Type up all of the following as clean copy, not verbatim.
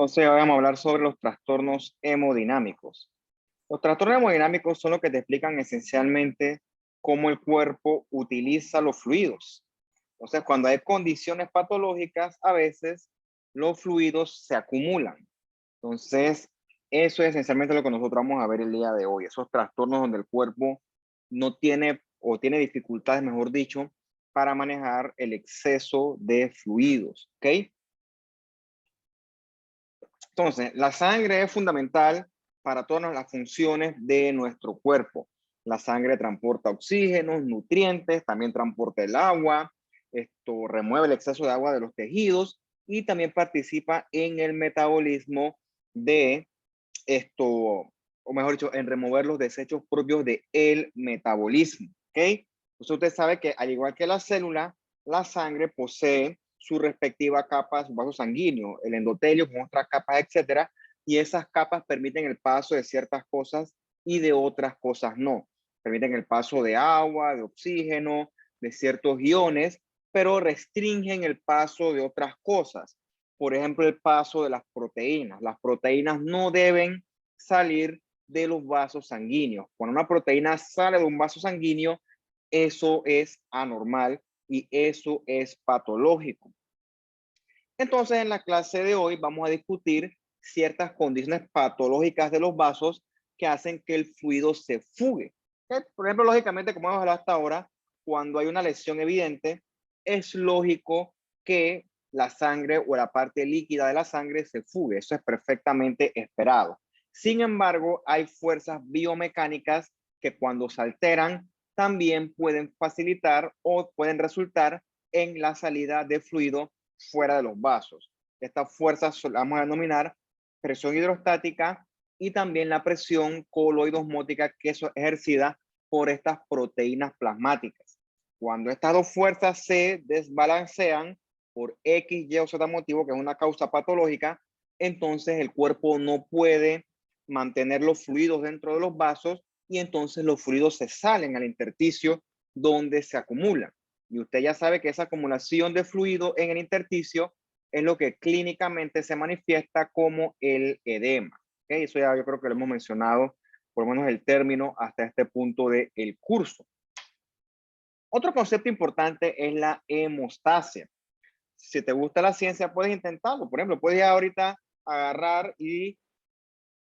Entonces, hoy vamos a hablar sobre los trastornos hemodinámicos. Los trastornos hemodinámicos son los que te explican esencialmente cómo el cuerpo utiliza los fluidos. Entonces, cuando hay condiciones patológicas, a veces los fluidos se acumulan. Entonces, eso es esencialmente lo que nosotros vamos a ver el día de hoy. Esos trastornos donde el cuerpo no tiene o tiene dificultades, mejor dicho, para manejar el exceso de fluidos. ¿Ok? Entonces, la sangre es fundamental para todas las funciones de nuestro cuerpo. La sangre transporta oxígenos, nutrientes, también transporta el agua, esto remueve el exceso de agua de los tejidos y también participa en el metabolismo de esto, o mejor dicho, en remover los desechos propios del metabolismo. ¿Ok? Entonces usted sabe que al igual que la célula, la sangre posee su respectiva capa, su vaso sanguíneo, el endotelio con otras capas, etcétera, y esas capas permiten el paso de ciertas cosas y de otras cosas no. Permiten el paso de agua, de oxígeno, de ciertos iones, pero restringen el paso de otras cosas. Por ejemplo, el paso de las proteínas. Las proteínas no deben salir de los vasos sanguíneos. Cuando una proteína sale de un vaso sanguíneo, eso es anormal y eso es patológico. Entonces, en la clase de hoy vamos a discutir ciertas condiciones patológicas de los vasos que hacen que el fluido se fugue. Por ejemplo, lógicamente, como hemos hablado hasta ahora, cuando hay una lesión evidente, es lógico que la sangre o la parte líquida de la sangre se fugue. Eso es perfectamente esperado. Sin embargo, hay fuerzas biomecánicas que cuando se alteran también pueden facilitar o pueden resultar en la salida de fluido fuera de los vasos. Estas fuerzas las vamos a denominar presión hidrostática y también la presión coloidosmótica que es ejercida por estas proteínas plasmáticas. Cuando estas dos fuerzas se desbalancean por X, Y o Z motivo, que es una causa patológica, entonces el cuerpo no puede mantener los fluidos dentro de los vasos y entonces los fluidos se salen al intersticio donde se acumulan. Y usted ya sabe que esa acumulación de fluido en el intersticio es lo que clínicamente se manifiesta como el edema. ¿Okay? Eso ya yo creo que lo hemos mencionado, por lo menos el término, hasta este punto del curso. Otro concepto importante es la hemostasia. Si te gusta la ciencia, puedes intentarlo. Por ejemplo, puedes ahorita agarrar y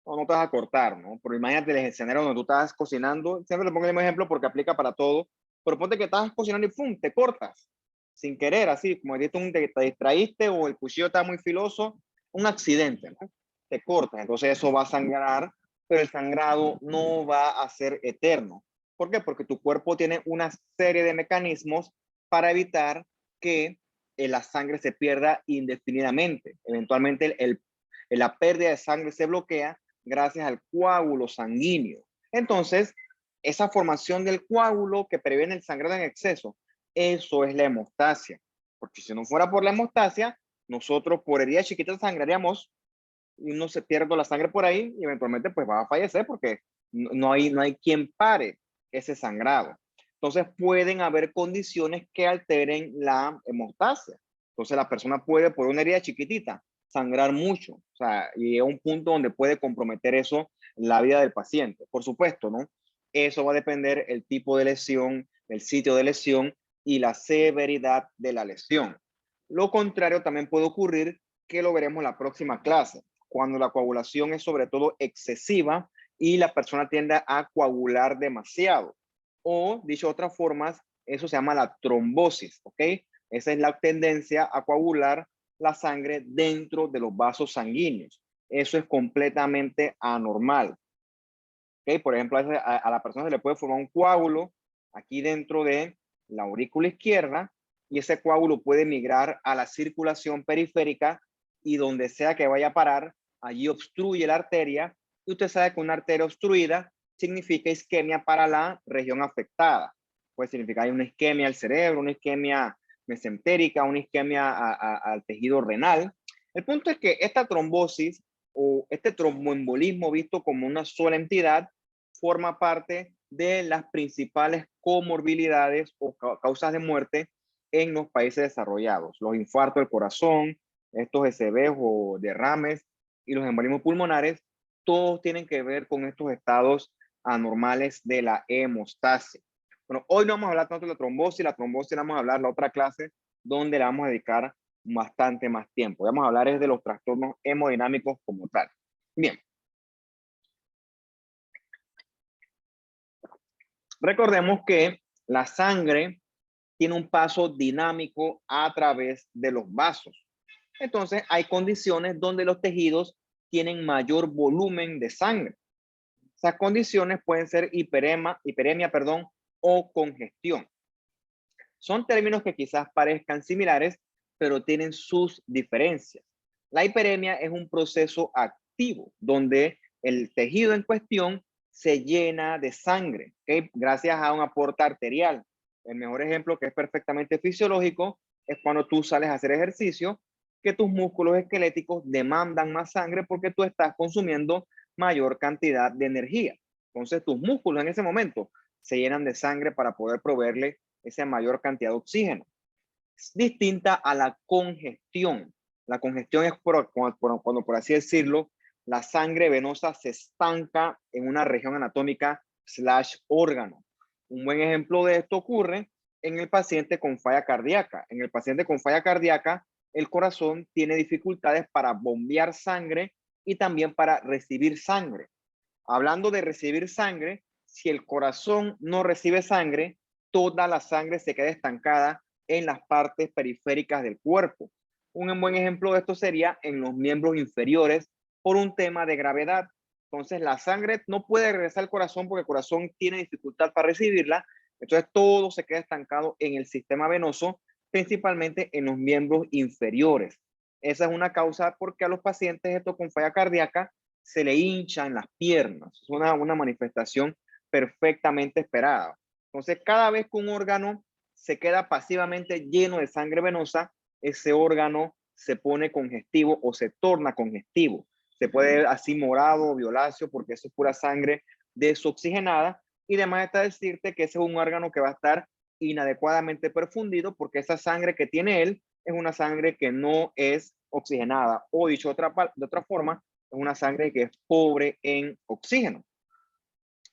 no te vas a cortar, ¿no? Pero imagínate el escenario donde tú estás cocinando, siempre le pongo el mismo ejemplo porque aplica para todo, pero ponte que estás cocinando y ¡pum! Te cortas, sin querer, así, como te distraíste o el cuchillo está muy filoso, un accidente, ¿no? Te cortas, entonces eso va a sangrar, pero el sangrado no va a ser eterno. ¿Por qué? Porque tu cuerpo tiene una serie de mecanismos para evitar que la sangre se pierda indefinidamente. Eventualmente la pérdida de sangre se bloquea gracias al coágulo sanguíneo. Entonces, esa formación del coágulo que previene el sangrado en exceso, eso es la hemostasia. Porque si no fuera por la hemostasia, nosotros por heridas chiquitas sangraríamos y uno se pierde la sangre por ahí y eventualmente pues va a fallecer porque no hay quien pare ese sangrado. Entonces pueden haber condiciones que alteren la hemostasia. Entonces la persona puede por una herida chiquitita sangrar mucho, o sea, y es un punto donde puede comprometer eso la vida del paciente. Por supuesto, ¿no? Eso va a depender el tipo de lesión, el sitio de lesión y la severidad de la lesión. Lo contrario también puede ocurrir, que lo veremos en la próxima clase, cuando la coagulación es sobre todo excesiva y la persona tiende a coagular demasiado. O, dicho de otras formas, eso se llama la trombosis, ¿ok? Esa es la tendencia a coagular la sangre dentro de los vasos sanguíneos. Eso es completamente anormal. ¿Okay? Por ejemplo, a la persona se le puede formar un coágulo aquí dentro de la aurícula izquierda y ese coágulo puede migrar a la circulación periférica y donde sea que vaya a parar, allí obstruye la arteria y usted sabe que una arteria obstruida significa isquemia para la región afectada. Puede significar una isquemia al cerebro, una isquemia mesentérica, una isquemia al tejido renal. El punto es que esta trombosis o este tromboembolismo visto como una sola entidad forma parte de las principales comorbilidades o causas de muerte en los países desarrollados. Los infartos del corazón, estos ECVs o derrames y los embolismos pulmonares, todos tienen que ver con estos estados anormales de la hemostasia. Bueno, hoy no vamos a hablar tanto de la trombosis la vamos a hablar en la otra clase, donde le vamos a dedicar bastante más tiempo. Vamos a hablar es de los trastornos hemodinámicos como tal. Bien. Recordemos que la sangre tiene un paso dinámico a través de los vasos. Entonces, hay condiciones donde los tejidos tienen mayor volumen de sangre. Esas condiciones pueden ser hiperemia, o congestión. Son términos que quizás parezcan similares, pero tienen sus diferencias. La hiperemia es un proceso activo donde el tejido en cuestión se llena de sangre, ¿okay? Gracias a un aporte arterial. El mejor ejemplo, que es perfectamente fisiológico, es cuando tú sales a hacer ejercicio, que tus músculos esqueléticos demandan más sangre porque tú estás consumiendo mayor cantidad de energía. Entonces tus músculos en ese momento se llenan de sangre para poder proveerle esa mayor cantidad de oxígeno. Es distinta a la congestión. La congestión es cuando, por así decirlo, la sangre venosa se estanca en una región anatómica / órgano. Un buen ejemplo de esto ocurre en el paciente con falla cardíaca. En el paciente con falla cardíaca, el corazón tiene dificultades para bombear sangre y también para recibir sangre. Hablando de recibir sangre, si el corazón no recibe sangre, toda la sangre se queda estancada en las partes periféricas del cuerpo. Un buen ejemplo de esto sería en los miembros inferiores por un tema de gravedad. Entonces la sangre no puede regresar al corazón porque el corazón tiene dificultad para recibirla. Entonces todo se queda estancado en el sistema venoso, principalmente en los miembros inferiores. Esa es una causa porque a los pacientes esto con falla cardíaca se le hinchan las piernas. Es una manifestación perfectamente esperada. Entonces, cada vez que un órgano se queda pasivamente lleno de sangre venosa, ese órgano se pone congestivo o se torna congestivo. Se puede ver así morado o violáceo porque eso es pura sangre desoxigenada. Y además está decirte que ese es un órgano que va a estar inadecuadamente perfundido porque esa sangre que tiene él es una sangre que no es oxigenada. O dicho de otra forma, es una sangre que es pobre en oxígeno.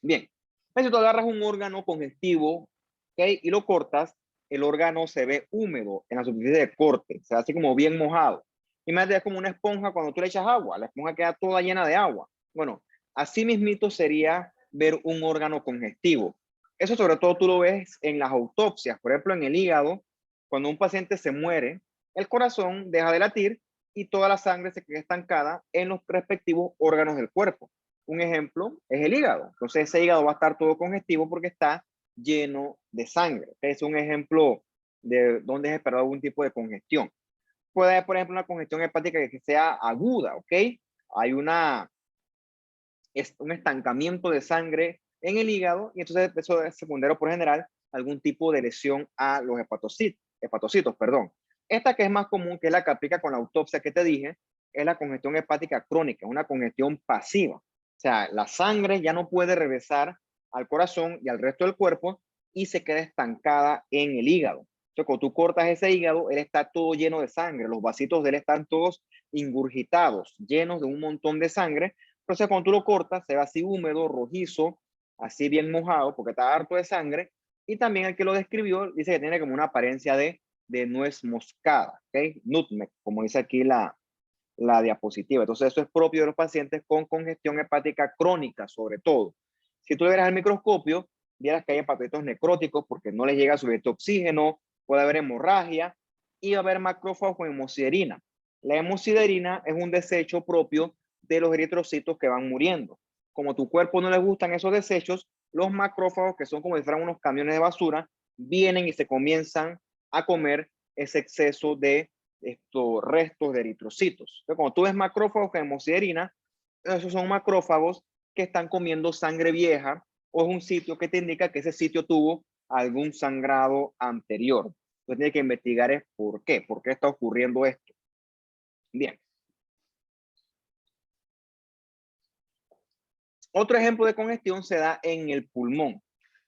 Bien, si tú agarras un órgano congestivo, ¿okay? Y lo cortas, el órgano se ve húmedo en la superficie de corte, se ve así como bien mojado. Imagínate, es como una esponja cuando tú le echas agua, la esponja queda toda llena de agua. Bueno, así mismito sería ver un órgano congestivo. Eso sobre todo tú lo ves en las autopsias, por ejemplo en el hígado, cuando un paciente se muere, el corazón deja de latir y toda la sangre se queda estancada en los respectivos órganos del cuerpo. Un ejemplo es el hígado. Entonces ese hígado va a estar todo congestivo porque está lleno de sangre. Es un ejemplo de dónde es esperado algún tipo de congestión. Puede haber, por ejemplo, una congestión hepática que sea aguda, ¿ok? Hay un estancamiento de sangre en el hígado y entonces eso es secundario por general algún tipo de lesión a los hepatocitos, perdón. Esta que es más común, que es la que aplica con la autopsia que te dije, es la congestión hepática crónica, una congestión pasiva. O sea, la sangre ya no puede regresar al corazón y al resto del cuerpo y se queda estancada en el hígado. Entonces, cuando tú cortas ese hígado, él está todo lleno de sangre. Los vasitos de él están todos ingurgitados, llenos de un montón de sangre. Entonces, cuando tú lo cortas, se ve así húmedo, rojizo, así bien mojado, porque está harto de sangre. Y también el que lo describió dice que tiene como una apariencia de nuez moscada, ¿ok? Nutmeg, como dice aquí la diapositiva. Entonces, eso es propio de los pacientes con congestión hepática crónica, sobre todo. Si tú le vieras al microscopio, vieras que hay hepatitos necróticos porque no les llega suficiente oxígeno, puede haber hemorragia y va a haber macrófagos con hemosiderina. La hemosiderina es un desecho propio de los eritrocitos que van muriendo. Como a tu cuerpo no le gustan esos desechos, los macrófagos, que son como si fueran unos camiones de basura, vienen y se comienzan a comer ese exceso de estos restos de eritrocitos. Entonces, cuando tú ves macrófagos con hemosiderina, esos son macrófagos que están comiendo sangre vieja o es un sitio que te indica que ese sitio tuvo algún sangrado anterior. Entonces, tienes que investigar es por qué está ocurriendo esto. Bien. Otro ejemplo de congestión se da en el pulmón.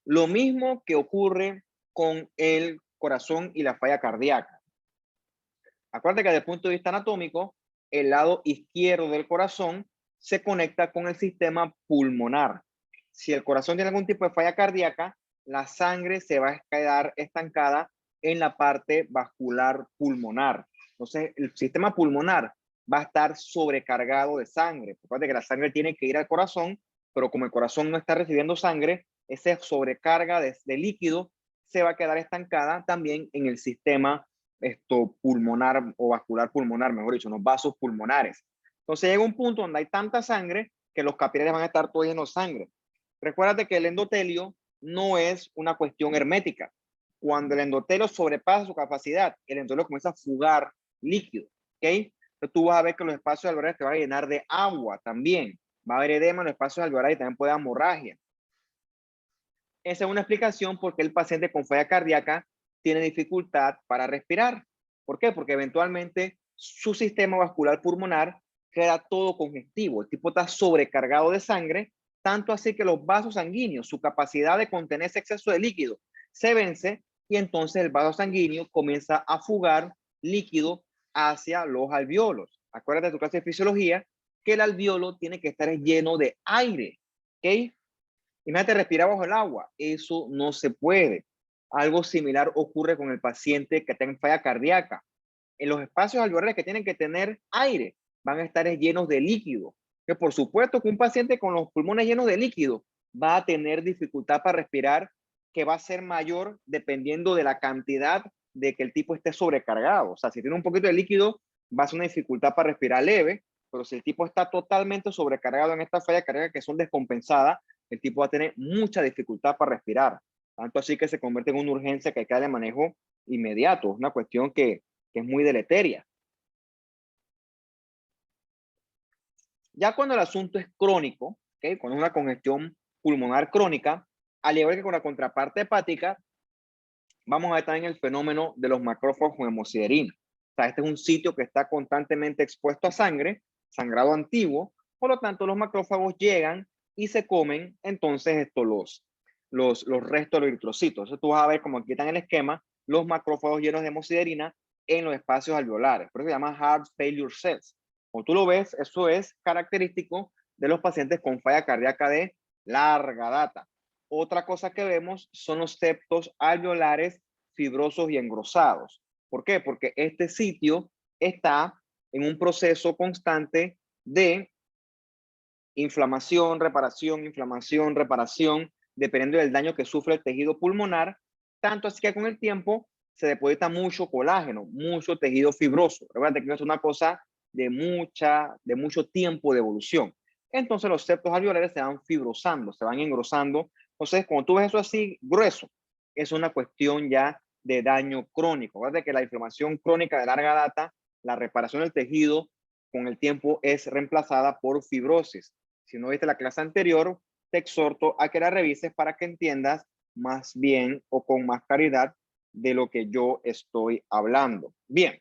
Lo mismo que ocurre con el corazón y la falla cardíaca. Acuérdate que desde el punto de vista anatómico, el lado izquierdo del corazón se conecta con el sistema pulmonar. Si el corazón tiene algún tipo de falla cardíaca, la sangre se va a quedar estancada en la parte vascular pulmonar. Entonces, el sistema pulmonar va a estar sobrecargado de sangre. Recuerda que la sangre tiene que ir al corazón, pero como el corazón no está recibiendo sangre, esa sobrecarga de líquido se va a quedar estancada también en el sistema pulmonar o vascular pulmonar, mejor dicho, los vasos pulmonares. Entonces llega un punto donde hay tanta sangre que los capilares van a estar todos llenos de sangre. Recuérdate que el endotelio no es una cuestión hermética. Cuando el endotelio sobrepasa su capacidad, el endotelio comienza a fugar líquido, ¿ok? Entonces tú vas a ver que los espacios alveolares te van a llenar de agua también. Va a haber edema en los espacios alveolares y también puede haber hemorragia. Esa es una explicación por qué el paciente con falla cardíaca tiene dificultad para respirar. ¿Por qué? Porque eventualmente su sistema vascular pulmonar queda todo congestivo. El tipo está sobrecargado de sangre, tanto así que los vasos sanguíneos, su capacidad de contener ese exceso de líquido, se vence y entonces el vaso sanguíneo comienza a fugar líquido hacia los alvéolos. Acuérdate de tu clase de fisiología que el alvéolo tiene que estar lleno de aire, ¿ok? Imagínate respirar bajo el agua, eso no se puede. Algo similar ocurre con el paciente que tenga falla cardíaca. En los espacios alveolares que tienen que tener aire, van a estar llenos de líquido. Que por supuesto que un paciente con los pulmones llenos de líquido va a tener dificultad para respirar, que va a ser mayor dependiendo de la cantidad de que el tipo esté sobrecargado. O sea, si tiene un poquito de líquido, va a ser una dificultad para respirar leve, pero si el tipo está totalmente sobrecargado en esta falla cardíaca que son descompensadas, el tipo va a tener mucha dificultad para respirar. Tanto así que se convierte en una urgencia que hay que darle manejo inmediato. Es una cuestión que es muy deleteria. Ya cuando el asunto es crónico, ¿okay? Cuando es una congestión pulmonar crónica, al igual que con la contraparte hepática, vamos a ver también el fenómeno de los macrófagos con hemosiderina. O sea, este es un sitio que está constantemente expuesto a sangre, sangrado antiguo, por lo tanto los macrófagos llegan y se comen entonces los restos de los eritrocitos. Entonces tú vas a ver como aquí está en el esquema, los macrófagos llenos de hemosiderina en los espacios alveolares. Por eso se llama heart failure cells. Como tú lo ves, eso es característico de los pacientes con falla cardíaca de larga data. Otra cosa que vemos son los septos alveolares fibrosos y engrosados. ¿Por qué? Porque este sitio está en un proceso constante de inflamación, reparación, dependiendo del daño que sufre el tejido pulmonar, tanto así que con el tiempo se deposita mucho colágeno, mucho tejido fibroso. Recuerda que es una cosa de mucho tiempo de evolución. Entonces los septos alveolares se van fibrosando, se van engrosando. Entonces, cuando tú ves eso así grueso, es una cuestión ya de daño crónico. Recuerda que la inflamación crónica de larga data, la reparación del tejido con el tiempo es reemplazada por fibrosis. Si no viste la clase anterior, te exhorto a que la revises para que entiendas más bien o con más claridad de lo que yo estoy hablando. Bien.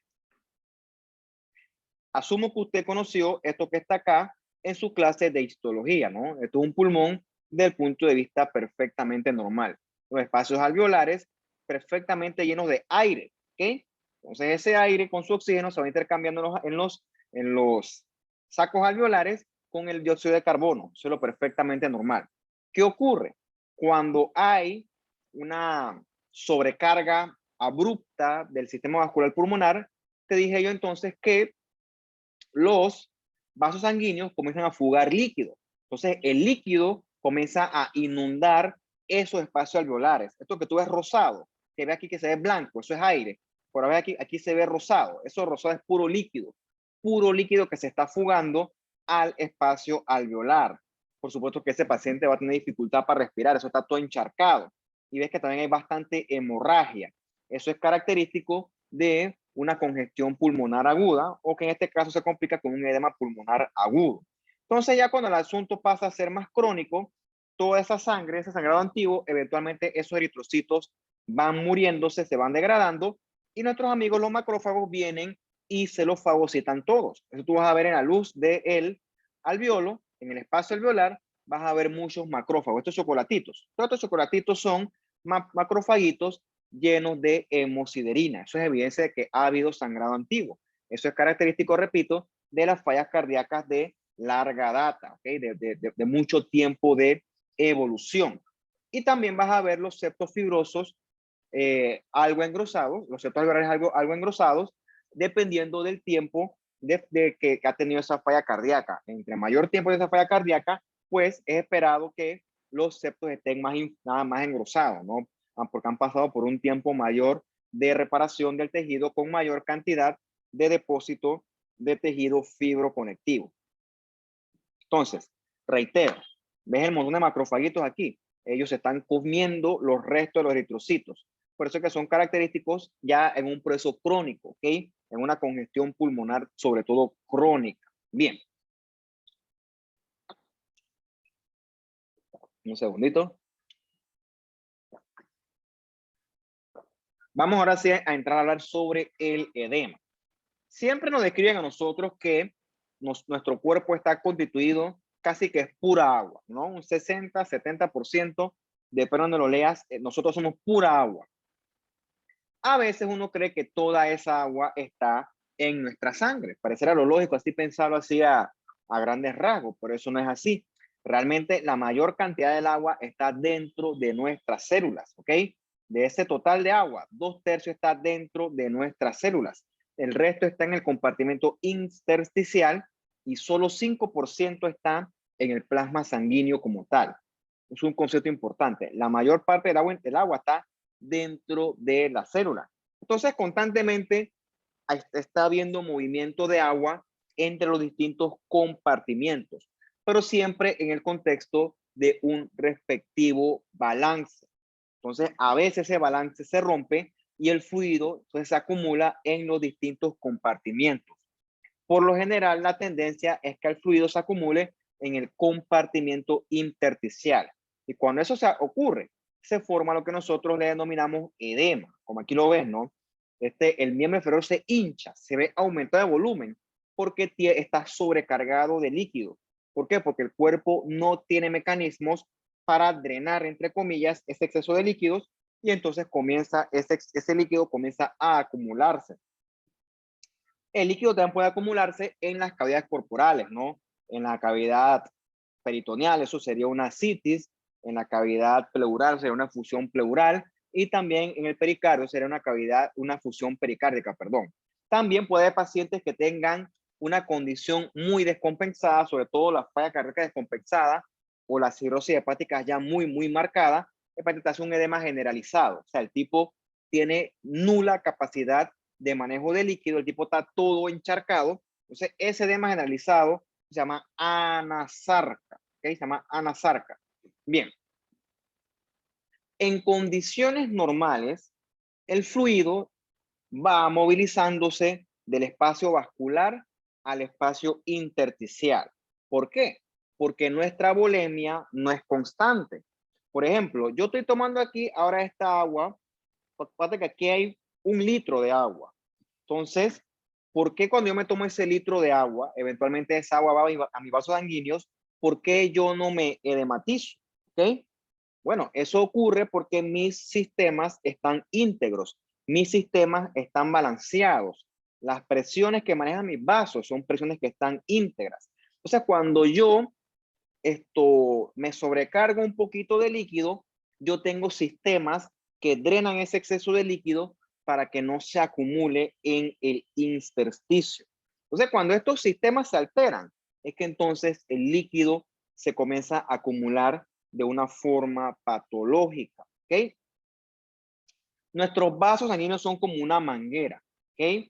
Asumo que usted conoció esto que está acá en su clase de histología, ¿no? Esto es un pulmón del punto de vista perfectamente normal. Los espacios alveolares perfectamente llenos de aire, ¿ok? Entonces ese aire con su oxígeno se va intercambiando en los sacos alveolares con el dióxido de carbono. Eso es lo perfectamente normal. ¿Qué ocurre? Cuando hay una sobrecarga abrupta del sistema vascular pulmonar, te dije yo entonces que los vasos sanguíneos comienzan a fugar líquido. Entonces, el líquido comienza a inundar esos espacios alveolares. Esto que tú ves rosado, que ve aquí que se ve blanco, eso es aire. Por ver aquí se ve rosado. Eso rosado es puro líquido que se está fugando al espacio alveolar. Por supuesto que ese paciente va a tener dificultad para respirar, eso está todo encharcado. Y ves que también hay bastante hemorragia. Eso es característico de una congestión pulmonar aguda o que en este caso se complica con un edema pulmonar agudo. Entonces ya cuando el asunto pasa a ser más crónico, toda esa sangre, ese sangrado antiguo, eventualmente esos eritrocitos van muriéndose, se van degradando y nuestros amigos los macrófagos vienen y se los fagocitan todos. Eso tú vas a ver en la luz del alveolo, en el espacio alveolar, vas a ver muchos macrófagos, estos chocolatitos. Todos estos chocolatitos son macrofaguitos llenos de hemosiderina. Eso es evidencia de que ha habido sangrado antiguo. Eso es característico, repito, de las fallas cardíacas de larga data, ¿okay? De mucho tiempo de evolución. Y también vas a ver los septos fibrosos algo engrosados, los septos alveolares algo engrosados, dependiendo del tiempo que ha tenido esa falla cardíaca. Entre mayor tiempo de esa falla cardíaca, pues es esperado que los septos estén nada más engrosados, ¿no? Porque han pasado por un tiempo mayor de reparación del tejido con mayor cantidad de depósito de tejido fibroconectivo. Entonces, reitero, ¿ves el montón de macrofaguitos aquí? Ellos están comiendo los restos de los eritrocitos. Por eso que son característicos ya en un proceso crónico, ¿ok? En una congestión pulmonar, sobre todo crónica. Bien. Un segundito. Vamos ahora sí a entrar a hablar sobre el edema. Siempre nos describen a nosotros que nuestro cuerpo está constituido casi que es pura agua, ¿no? Un 60, 70%, depende de donde lo leas, nosotros somos pura agua. A veces uno cree que toda esa agua está en nuestra sangre. Pareciera lo lógico así pensarlo así a grandes rasgos, pero eso no es así. Realmente la mayor cantidad del agua está dentro de nuestras células, ¿ok? De ese total de agua, 2/3 está dentro de nuestras células. El resto está en el compartimento intersticial y solo 5% está en el plasma sanguíneo como tal. Es un concepto importante. La mayor parte del agua está dentro de la célula. Entonces, constantemente está habiendo movimiento de agua entre los distintos compartimientos, pero siempre en el contexto de un respectivo balance. Entonces, a veces ese balance se rompe y el fluido entonces se acumula en los distintos compartimientos. Por lo general, la tendencia es que el fluido se acumule en el compartimiento intersticial. Y cuando eso ocurre, se forma lo que nosotros le denominamos edema. Como aquí lo ves, ¿no? El miembro inferior se hincha, se ve aumento de volumen porque está sobrecargado de líquido. ¿Por qué? Porque el cuerpo no tiene mecanismos para drenar, entre comillas, ese exceso de líquidos y entonces comienza ese líquido comienza a acumularse. El líquido también puede acumularse en las cavidades corporales, ¿no? En la cavidad peritoneal, eso sería una citis. En la cavidad pleural sería una fusión pleural. Y también en el pericardio sería una fusión pericárdica, perdón. También puede haber pacientes que tengan una condición muy descompensada, sobre todo la falla cardíaca descompensada o la cirrosis hepática ya muy marcada, es un edema generalizado. O sea, el tipo tiene nula capacidad de manejo de líquido, el tipo está todo encharcado. Entonces, ese edema generalizado se llama anasarca. ¿Okay? Se llama anasarca. Bien. En condiciones normales, el fluido va movilizándose del espacio vascular al espacio intersticial. ¿Por qué? Porque nuestra volemia no es constante. Por ejemplo, yo estoy tomando aquí ahora esta agua. Fíjate que aquí hay 1 litro de agua. Entonces, ¿por qué cuando yo me tomo ese litro de agua, eventualmente esa agua va a mis vasos sanguíneos, por qué yo no me edematizo? ¿Ok? Bueno, eso ocurre porque mis sistemas están íntegros, mis sistemas están balanceados. Las presiones que manejan mis vasos son presiones que están íntegras. Entonces, cuando yo me sobrecargo un poquito de líquido, yo tengo sistemas que drenan ese exceso de líquido para que no se acumule en el intersticio. Entonces, cuando estos sistemas se alteran, es que entonces el líquido se comienza a acumular de una forma patológica, ¿ok? Nuestros vasos sanguíneos son como una manguera, ¿ok?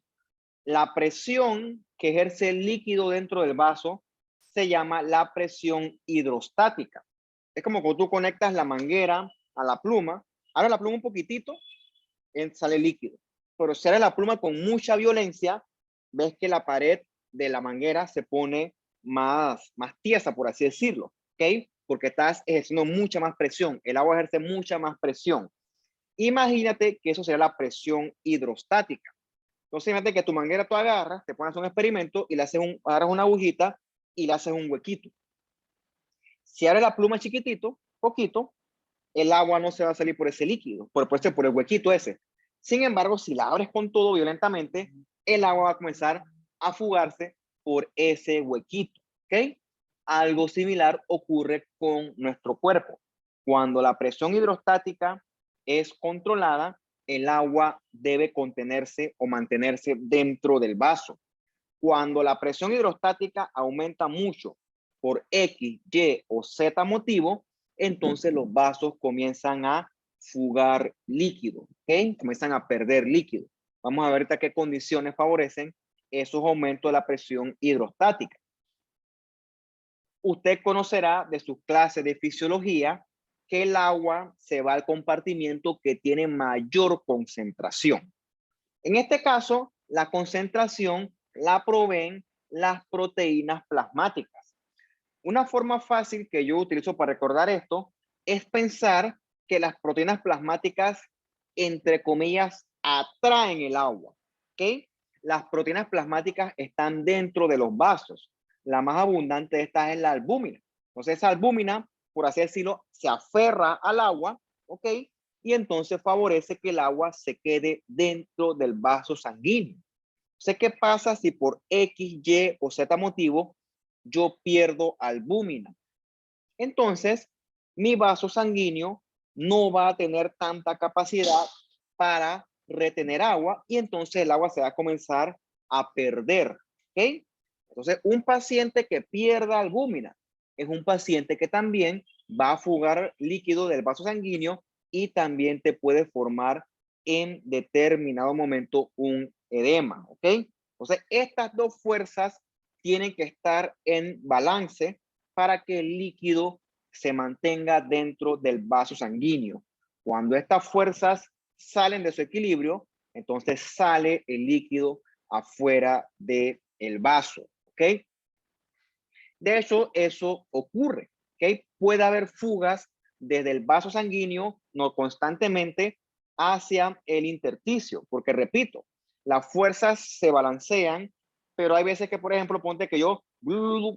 La presión que ejerce el líquido dentro del vaso se llama la presión hidrostática. Es como cuando tú conectas la manguera a la pluma, abres la pluma un poquitito, sale líquido. Pero si abres la pluma con mucha violencia, ves que la pared de la manguera se pone más tiesa, por así decirlo, ¿ok? Porque estás ejerciendo mucha más presión. El agua ejerce mucha más presión. Imagínate que eso sería la presión hidrostática. Entonces, imagínate que tu manguera tú agarras, te pones un experimento y le haces agarras una agujita y le haces un huequito. Si abres la pluma chiquitito, poquito, el agua no se va a salir por ese líquido, por el huequito ese. Sin embargo, si la abres con todo violentamente, el agua va a comenzar a fugarse por ese huequito, ¿ok? Algo similar ocurre con nuestro cuerpo. Cuando la presión hidrostática es controlada, el agua debe contenerse o mantenerse dentro del vaso. Cuando la presión hidrostática aumenta mucho por X, Y o Z motivo, entonces los vasos comienzan a fugar líquido, ¿ok? Comienzan a perder líquido. Vamos a ver ahorita qué condiciones favorecen esos aumentos de la presión hidrostática. Usted conocerá de sus clases de fisiología que el agua se va al compartimiento que tiene mayor concentración. En este caso, la concentración la proveen las proteínas plasmáticas. Una forma fácil que yo utilizo para recordar esto es pensar que las proteínas plasmáticas, entre comillas, atraen el agua, ¿ok? Las proteínas plasmáticas están dentro de los vasos. La más abundante de estas es la albúmina. Entonces, esa albúmina, por así decirlo, se aferra al agua, ¿ok? Y entonces favorece que el agua se quede dentro del vaso sanguíneo. Sé qué pasa si por X, Y o Z motivo yo pierdo albúmina. Entonces, mi vaso sanguíneo no va a tener tanta capacidad para retener agua y entonces el agua se va a comenzar a perder. ¿Ok? Entonces, un paciente que pierda albúmina es un paciente que también va a fugar líquido del vaso sanguíneo y también te puede formar en determinado momento un edema. ¿Ok? Entonces, estas dos fuerzas tienen que estar en balance para que el líquido se mantenga dentro del vaso sanguíneo. Cuando estas fuerzas salen de su equilibrio, entonces sale el líquido afuera del vaso, ¿ok? De hecho, eso ocurre, ¿ok? Puede haber fugas desde el vaso sanguíneo, no constantemente, hacia el intersticio, porque repito, las fuerzas se balancean, pero hay veces que, por ejemplo, ponte que yo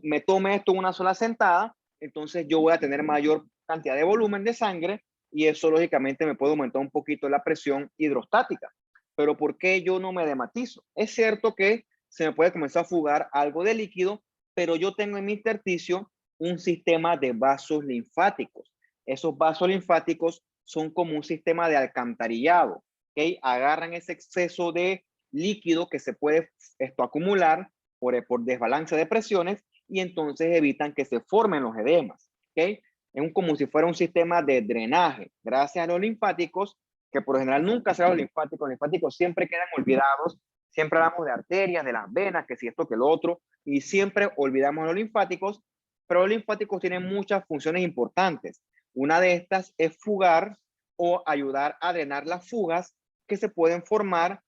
me tome esto en una sola sentada, entonces yo voy a tener mayor cantidad de volumen de sangre y eso lógicamente me puede aumentar un poquito la presión hidrostática. Pero ¿por qué yo no me dematizo? Es cierto que se me puede comenzar a fugar algo de líquido, pero yo tengo en mi intersticio un sistema de vasos linfáticos. Esos vasos linfáticos son como un sistema de alcantarillado, ¿ok? Agarran ese exceso de líquido que se puede acumular por desbalance de presiones y entonces evitan que se formen los edemas, ¿ok? Es como si fuera un sistema de drenaje. Gracias a los linfáticos, que por lo general nunca se los linfáticos siempre quedan olvidados. Siempre hablamos de arterias, de las venas, que si esto, que lo otro, y siempre olvidamos los linfáticos, pero los linfáticos tienen muchas funciones importantes. Una de estas es fugar o ayudar a drenar las fugas que se pueden formar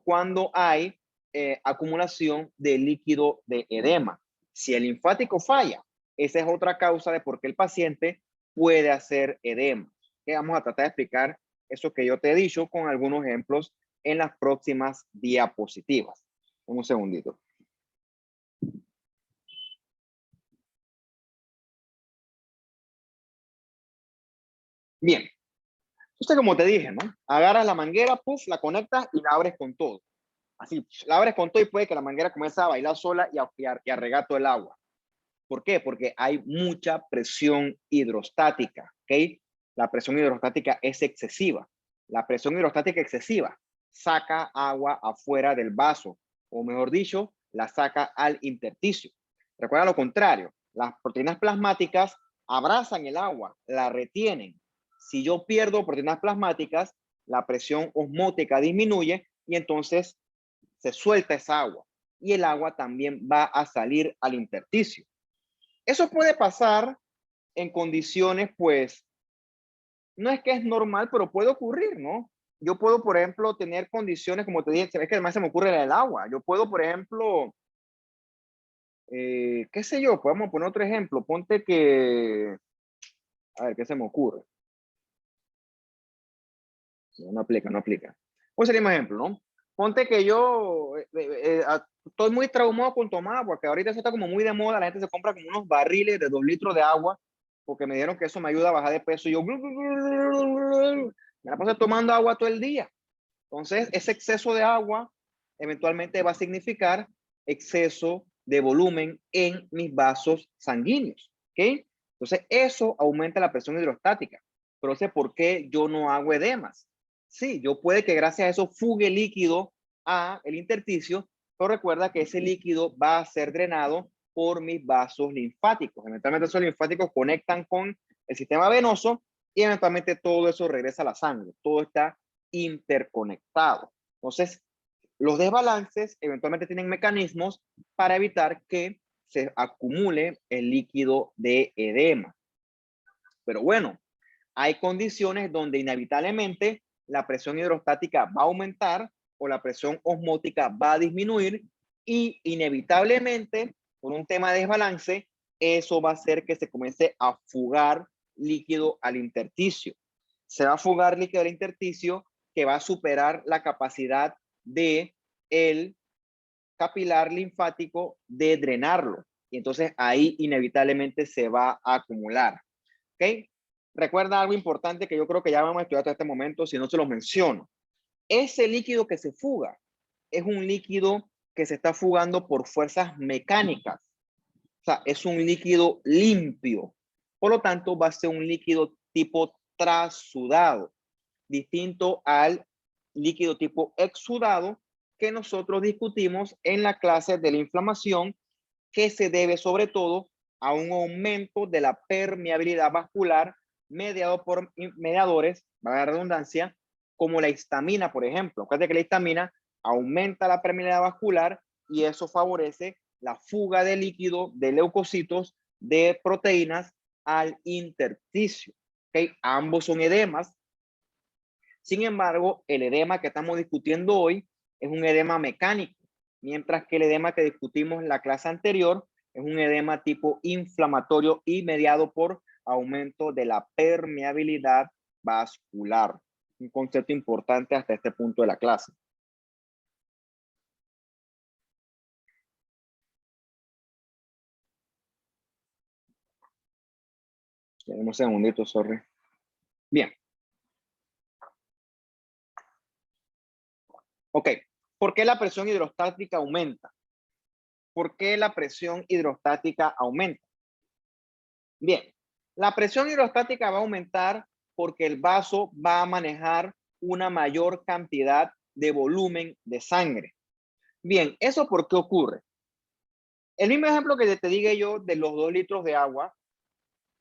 cuando hay acumulación de líquido de edema. Si el linfático falla, esa es otra causa de por qué el paciente puede hacer edema. ¿Okay? Vamos a tratar de explicar eso que yo te he dicho con algunos ejemplos en las próximas diapositivas. Un segundito. Bien. Entonces, como te dije, ¿no? Agarras la manguera, puff, la conectas y la abres con todo. Así, la abres con todo y puede que la manguera comience a bailar sola y a regar todo el agua. ¿Por qué? Porque hay mucha presión hidrostática, ¿ok? La presión hidrostática es excesiva. La presión hidrostática excesiva saca agua afuera del vaso, o mejor dicho, la saca al intersticio. Recuerda lo contrario, las proteínas plasmáticas abrazan el agua, la retienen. Si yo pierdo proteínas plasmáticas, la presión osmótica disminuye y entonces se suelta esa agua y el agua también va a salir al intersticio. Eso puede pasar en condiciones, pues, no es que es normal, pero puede ocurrir, ¿no? Yo puedo, por ejemplo, tener condiciones, como te dije, es que además se me ocurre el agua. Yo puedo, por ejemplo, qué sé yo, podemos poner otro ejemplo. Ponte que, a ver, ¿qué se me ocurre? No aplica, no aplica. Pues sería un ejemplo, ¿no? Ponte que yo estoy muy traumado con tomar agua, que ahorita eso está como muy de moda, la gente se compra como unos barriles de 2 litros de agua, porque me dijeron que eso me ayuda a bajar de peso, y yo me la paso tomando agua todo el día. Entonces, ese exceso de agua eventualmente va a significar exceso de volumen en mis vasos sanguíneos. ¿Ok? Entonces, eso aumenta la presión hidrostática. Pero sé por qué yo no hago edemas. Sí, yo puede que gracias a eso fugue líquido a el intersticio, pero recuerda que ese líquido va a ser drenado por mis vasos linfáticos. Eventualmente esos linfáticos conectan con el sistema venoso y eventualmente todo eso regresa a la sangre. Todo está interconectado. Entonces, los desbalances eventualmente tienen mecanismos para evitar que se acumule el líquido de edema. Pero bueno, hay condiciones donde inevitablemente la presión hidrostática va a aumentar o la presión osmótica va a disminuir y inevitablemente por un tema de desbalance, eso va a hacer que se comience a fugar líquido al intersticio. Se va a fugar líquido al intersticio que va a superar la capacidad de el capilar linfático de drenarlo. Y entonces ahí inevitablemente se va a acumular. ¿Ok? Recuerda algo importante que yo creo que ya vamos a estudiar hasta este momento, si no se los menciono. Ese líquido que se fuga es un líquido que se está fugando por fuerzas mecánicas. O sea, es un líquido limpio. Por lo tanto, va a ser un líquido tipo trasudado, distinto al líquido tipo exudado que nosotros discutimos en la clase de la inflamación, que se debe sobre todo a un aumento de la permeabilidad vascular mediado por mediadores, valga la redundancia, como la histamina, por ejemplo. Acuérdate que la histamina aumenta la permeabilidad vascular y eso favorece la fuga de líquido de leucocitos, de proteínas al intersticio. ¿Okay? Ambos son edemas. Sin embargo, el edema que estamos discutiendo hoy es un edema mecánico, mientras que el edema que discutimos en la clase anterior es un edema tipo inflamatorio y mediado por aumento de la permeabilidad vascular. Un concepto importante hasta este punto de la clase. Un segundito, sorry. Bien. Ok. ¿Por qué la presión hidrostática aumenta? ¿Por qué la presión hidrostática aumenta? Bien, la presión hidrostática va a aumentar porque el vaso va a manejar una mayor cantidad de volumen de sangre. Bien, ¿eso por qué ocurre? El mismo ejemplo que te dije yo de los 2 litros de agua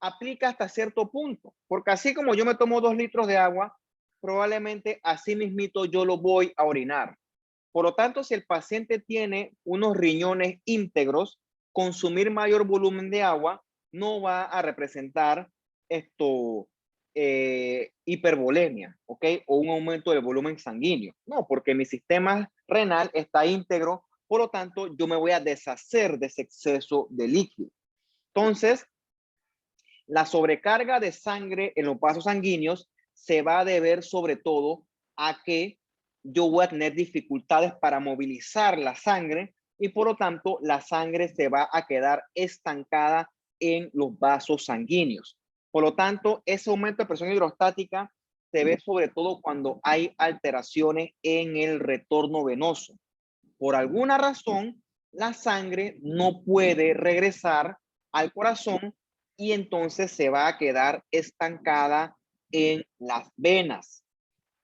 aplica hasta cierto punto, porque así como yo me tomo 2 litros de agua, probablemente así mismito yo lo voy a orinar. Por lo tanto, si el paciente tiene unos riñones íntegros, consumir mayor volumen de agua no va a representar hipervolemia, ¿ok? O un aumento del volumen sanguíneo. No, porque mi sistema renal está íntegro, por lo tanto, yo me voy a deshacer de ese exceso de líquido. Entonces, la sobrecarga de sangre en los vasos sanguíneos se va a deber sobre todo a que yo voy a tener dificultades para movilizar la sangre y por lo tanto la sangre se va a quedar estancada en los vasos sanguíneos. Por lo tanto, ese aumento de presión hidrostática se ve sobre todo cuando hay alteraciones en el retorno venoso. Por alguna razón, la sangre no puede regresar al corazón y entonces se va a quedar estancada en las venas.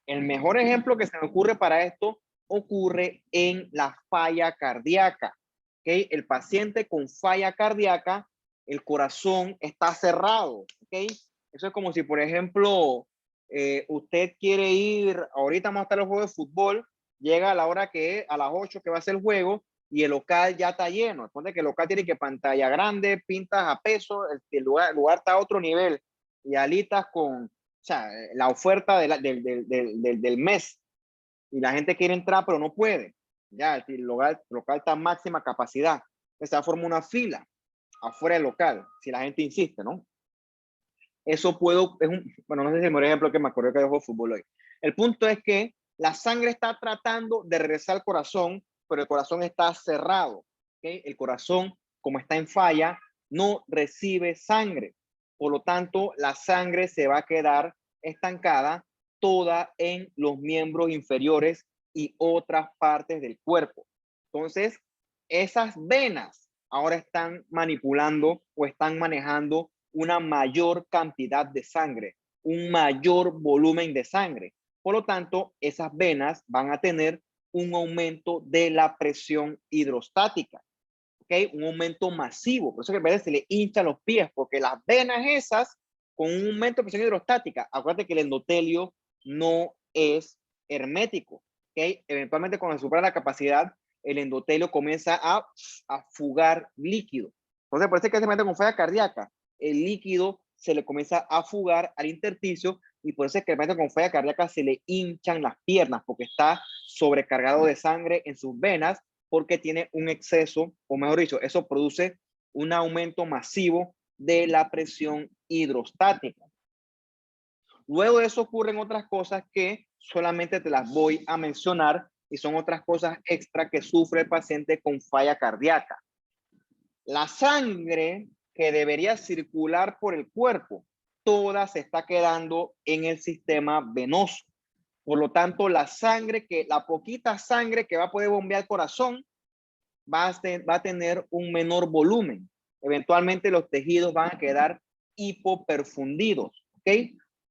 El mejor ejemplo que se me ocurre para esto ocurre en la falla cardíaca. ¿Okay? El paciente con falla cardíaca, el corazón está cerrado. ¿Okay? Eso es como si, por ejemplo, usted quiere ir, ahorita vamos a estar en el juego de fútbol, llega a la hora que es, a las 8 que va a ser el juego, y el local ya está lleno. Entonces que el local tiene que pantalla grande, pintas a peso, el lugar está a otro nivel, y alitas con, o sea, la oferta del mes y la gente quiere entrar pero no puede. Ya, el local está a máxima capacidad. Se forma una fila afuera del local, si la gente insiste, ¿no? Eso puedo, bueno, no sé si es el mejor ejemplo que me acuerdo que dejó fútbol hoy. El punto es que la sangre está tratando de regresar al corazón, pero el corazón está cerrado. ¿Okay? El corazón, como está en falla, no recibe sangre. Por lo tanto, la sangre se va a quedar estancada toda en los miembros inferiores y otras partes del cuerpo. Entonces, esas venas ahora están manipulando o están manejando una mayor cantidad de sangre, un mayor volumen de sangre. Por lo tanto, esas venas van a tener un aumento de la presión hidrostática, ¿ok? Un aumento masivo. Por eso que a veces se le hinchan los pies, porque las venas esas, con un aumento de presión hidrostática, acuérdate que el endotelio no es hermético, ¿ok? Eventualmente cuando se supera la capacidad, el endotelio comienza a fugar líquido. Entonces, por eso es que se mete con falla cardíaca. El líquido se le comienza a fugar al intersticio y por eso es que el paciente con falla cardíaca se le hinchan las piernas porque está sobrecargado de sangre en sus venas porque tiene un exceso, o mejor dicho, eso produce un aumento masivo de la presión hidrostática. Luego de eso ocurren otras cosas que solamente te las voy a mencionar y son otras cosas extra que sufre el paciente con falla cardíaca. La sangre que debería circular por el cuerpo, toda se está quedando en el sistema venoso. Por lo tanto, la poquita sangre que va a poder bombear el corazón va a tener un menor volumen. Eventualmente los tejidos van a quedar hipoperfundidos, ¿ok?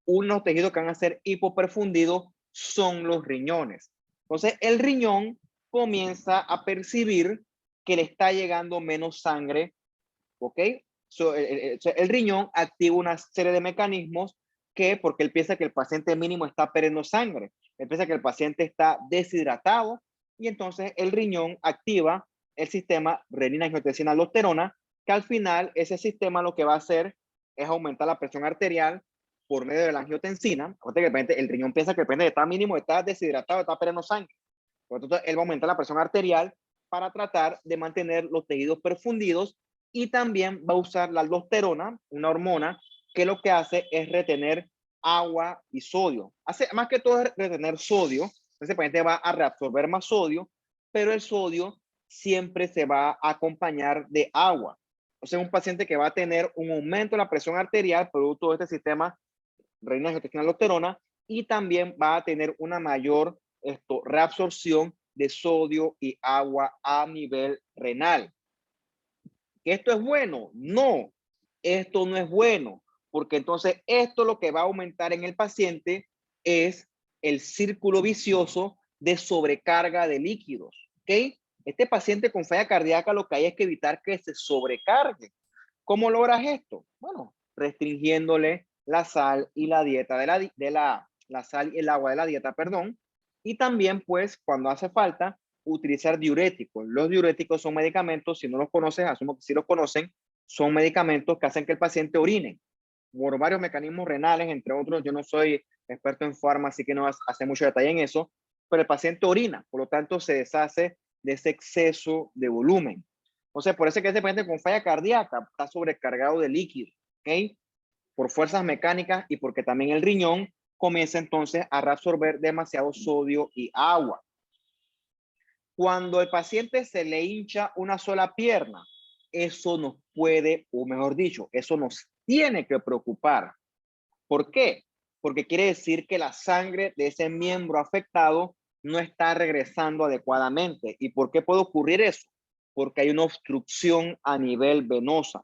Unos tejidos que van a ser hipoperfundidos son los riñones. Entonces, el riñón comienza a percibir que le está llegando menos sangre, ¿ok? El riñón activa una serie de mecanismos porque él piensa que el paciente mínimo está perdiendo sangre, él piensa que el paciente está deshidratado y entonces el riñón activa el sistema renina-angiotensina-aldosterona, que al final ese sistema lo que va a hacer es aumentar la presión arterial por medio de la angiotensina. El riñón piensa que el paciente está mínimo, está deshidratado, está perdiendo sangre. Por lo tanto, él va a aumentar la presión arterial para tratar de mantener los tejidos perfundidos y también va a usar la aldosterona, una hormona que lo que hace es retener agua y sodio. Hace más que todo es retener sodio, entonces el paciente va a reabsorber más sodio, pero el sodio siempre se va a acompañar de agua. O sea, un paciente que va a tener un aumento de la presión arterial producto de este sistema renina-angiotensina-aldosterona y también va a tener una mayor reabsorción de sodio y agua a nivel renal. ¿Que esto es bueno? No, esto no es bueno, porque entonces esto lo que va a aumentar en el paciente es el círculo vicioso de sobrecarga de líquidos, ¿ok? Este paciente con falla cardíaca lo que hay es que evitar que se sobrecargue. ¿Cómo logras esto? Bueno, restringiéndole la sal y la dieta la sal y el agua de la dieta, perdón, y también pues cuando hace falta utilizar diuréticos. Los diuréticos son medicamentos, si no los conoces, asumo que sí los conocen, son medicamentos que hacen que el paciente orine por varios mecanismos renales, entre otros. Yo no soy experto en farma, así que no hace mucho detalle en eso, pero el paciente orina, por lo tanto se deshace de ese exceso de volumen. Entonces, por eso es que ese paciente con falla cardíaca está sobrecargado de líquido, ¿ok? Por fuerzas mecánicas y porque también el riñón comienza entonces a reabsorber demasiado sodio y agua. Cuando el paciente se le hincha una sola pierna, eso nos puede, o mejor dicho, eso nos tiene que preocupar. ¿Por qué? Porque quiere decir que la sangre de ese miembro afectado no está regresando adecuadamente. ¿Y por qué puede ocurrir eso? Porque hay una obstrucción a nivel venosa.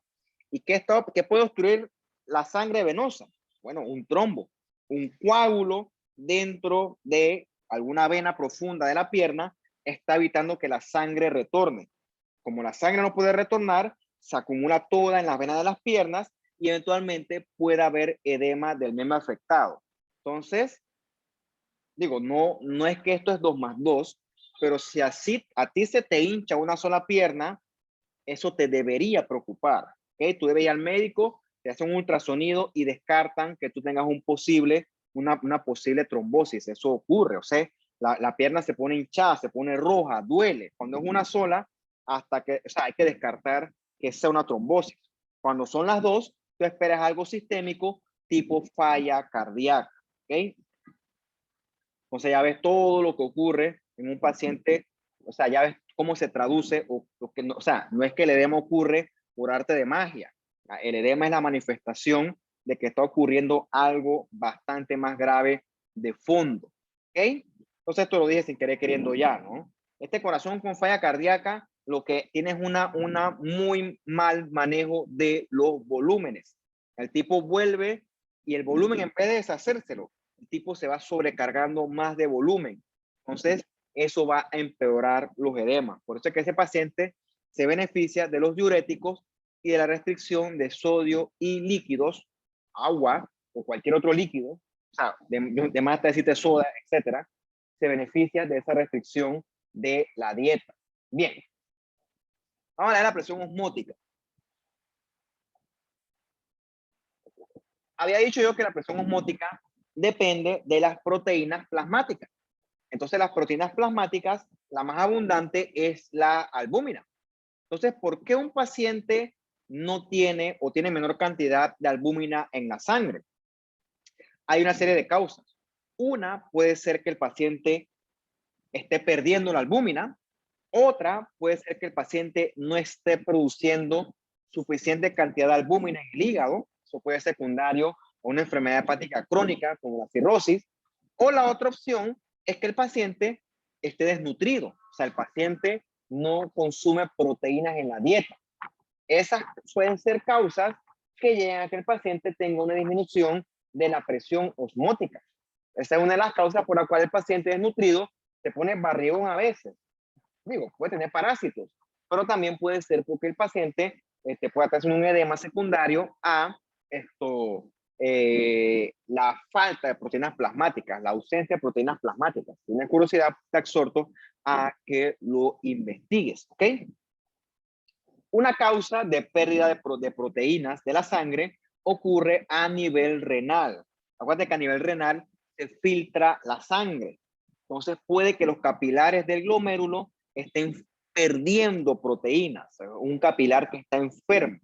¿Y qué puede obstruir la sangre venosa? Bueno, un trombo, un coágulo dentro de alguna vena profunda de la pierna está evitando que la sangre retorne. Como la sangre no puede retornar, se acumula toda en las venas de las piernas y eventualmente puede haber edema del miembro afectado. Entonces, digo, no es que esto es 2 más 2, pero si así a ti se te hincha una sola pierna, eso te debería preocupar, ¿ok? Tú debes ir al médico, te hacen un ultrasonido y descartan que tú tengas una posible trombosis. Eso ocurre, o sea, la pierna se pone hinchada, se pone roja, duele. Cuando es una sola, hay que descartar que sea una trombosis. Cuando son las dos, tú esperas algo sistémico tipo falla cardíaca, ¿ok? Entonces ya ves todo lo que ocurre en un paciente, o sea, ya ves cómo se traduce, o sea, no es que el edema ocurre por arte de magia. El edema es la manifestación de que está ocurriendo algo bastante más grave de fondo, ¿ok? Entonces esto lo dije sin querer queriendo ya, ¿no? Este corazón con falla cardíaca, lo que tiene es una muy mal manejo de los volúmenes. El tipo vuelve y el volumen, en vez de deshacérselo, el tipo se va sobrecargando más de volumen. Entonces, eso va a empeorar los edemas. Por eso es que ese paciente se beneficia de los diuréticos y de la restricción de sodio y líquidos, agua o cualquier otro líquido, o sea, de más decirte soda, etcétera, se beneficia de esa restricción de la dieta. Bien, vamos a ver la presión osmótica. Había dicho yo que la presión osmótica depende de las proteínas plasmáticas. Entonces, las proteínas plasmáticas, la más abundante es la albúmina. Entonces, ¿por qué un paciente no tiene o tiene menor cantidad de albúmina en la sangre? Hay una serie de causas. Una puede ser que el paciente esté perdiendo la albúmina. Otra puede ser que el paciente no esté produciendo suficiente cantidad de albúmina en el hígado. Eso puede ser secundario a una enfermedad hepática crónica como la cirrosis. O la otra opción es que el paciente esté desnutrido. O sea, el paciente no consume proteínas en la dieta. Esas pueden ser causas que llegan a que el paciente tenga una disminución de la presión osmótica. Esa es una de las causas por la cual el paciente desnutrido se pone barrigón a veces. Digo, puede tener parásitos, pero también puede ser porque el paciente puede tener un edema secundario a la falta de proteínas plasmáticas, la ausencia de proteínas plasmáticas. Si tienes curiosidad, te exhorto a que lo investigues, ¿ok? Una causa de pérdida de proteínas de la sangre ocurre a nivel renal. Acuérdate que a nivel renal se filtra la sangre. Entonces puede que los capilares del glomérulo estén perdiendo proteínas, un capilar que está enfermo.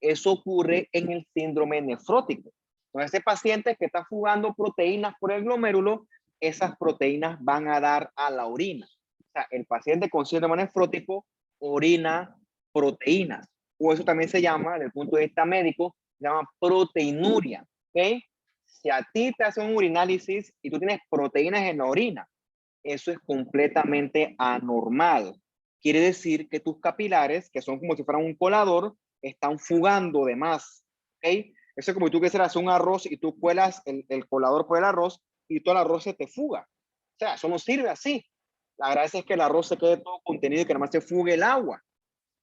Eso ocurre en el síndrome nefrótico. Entonces, ese paciente que está fugando proteínas por el glomérulo, esas proteínas van a dar a la orina. O sea, el paciente con síndrome nefrótico orina proteínas, o eso también se llama, desde el punto de vista médico, se llama proteinuria. ¿Ok? Si a ti te hacen un urinálisis y tú tienes proteínas en la orina, eso es completamente anormal. Quiere decir que tus capilares, que son como si fueran un colador, están fugando de más. ¿Ok? Eso es como si tú quisieras hacer un arroz y tú cuelas el colador por el arroz y todo el arroz se te fuga. O sea, eso no sirve así. La verdad es que el arroz se quede todo contenido y que nada más se fugue el agua.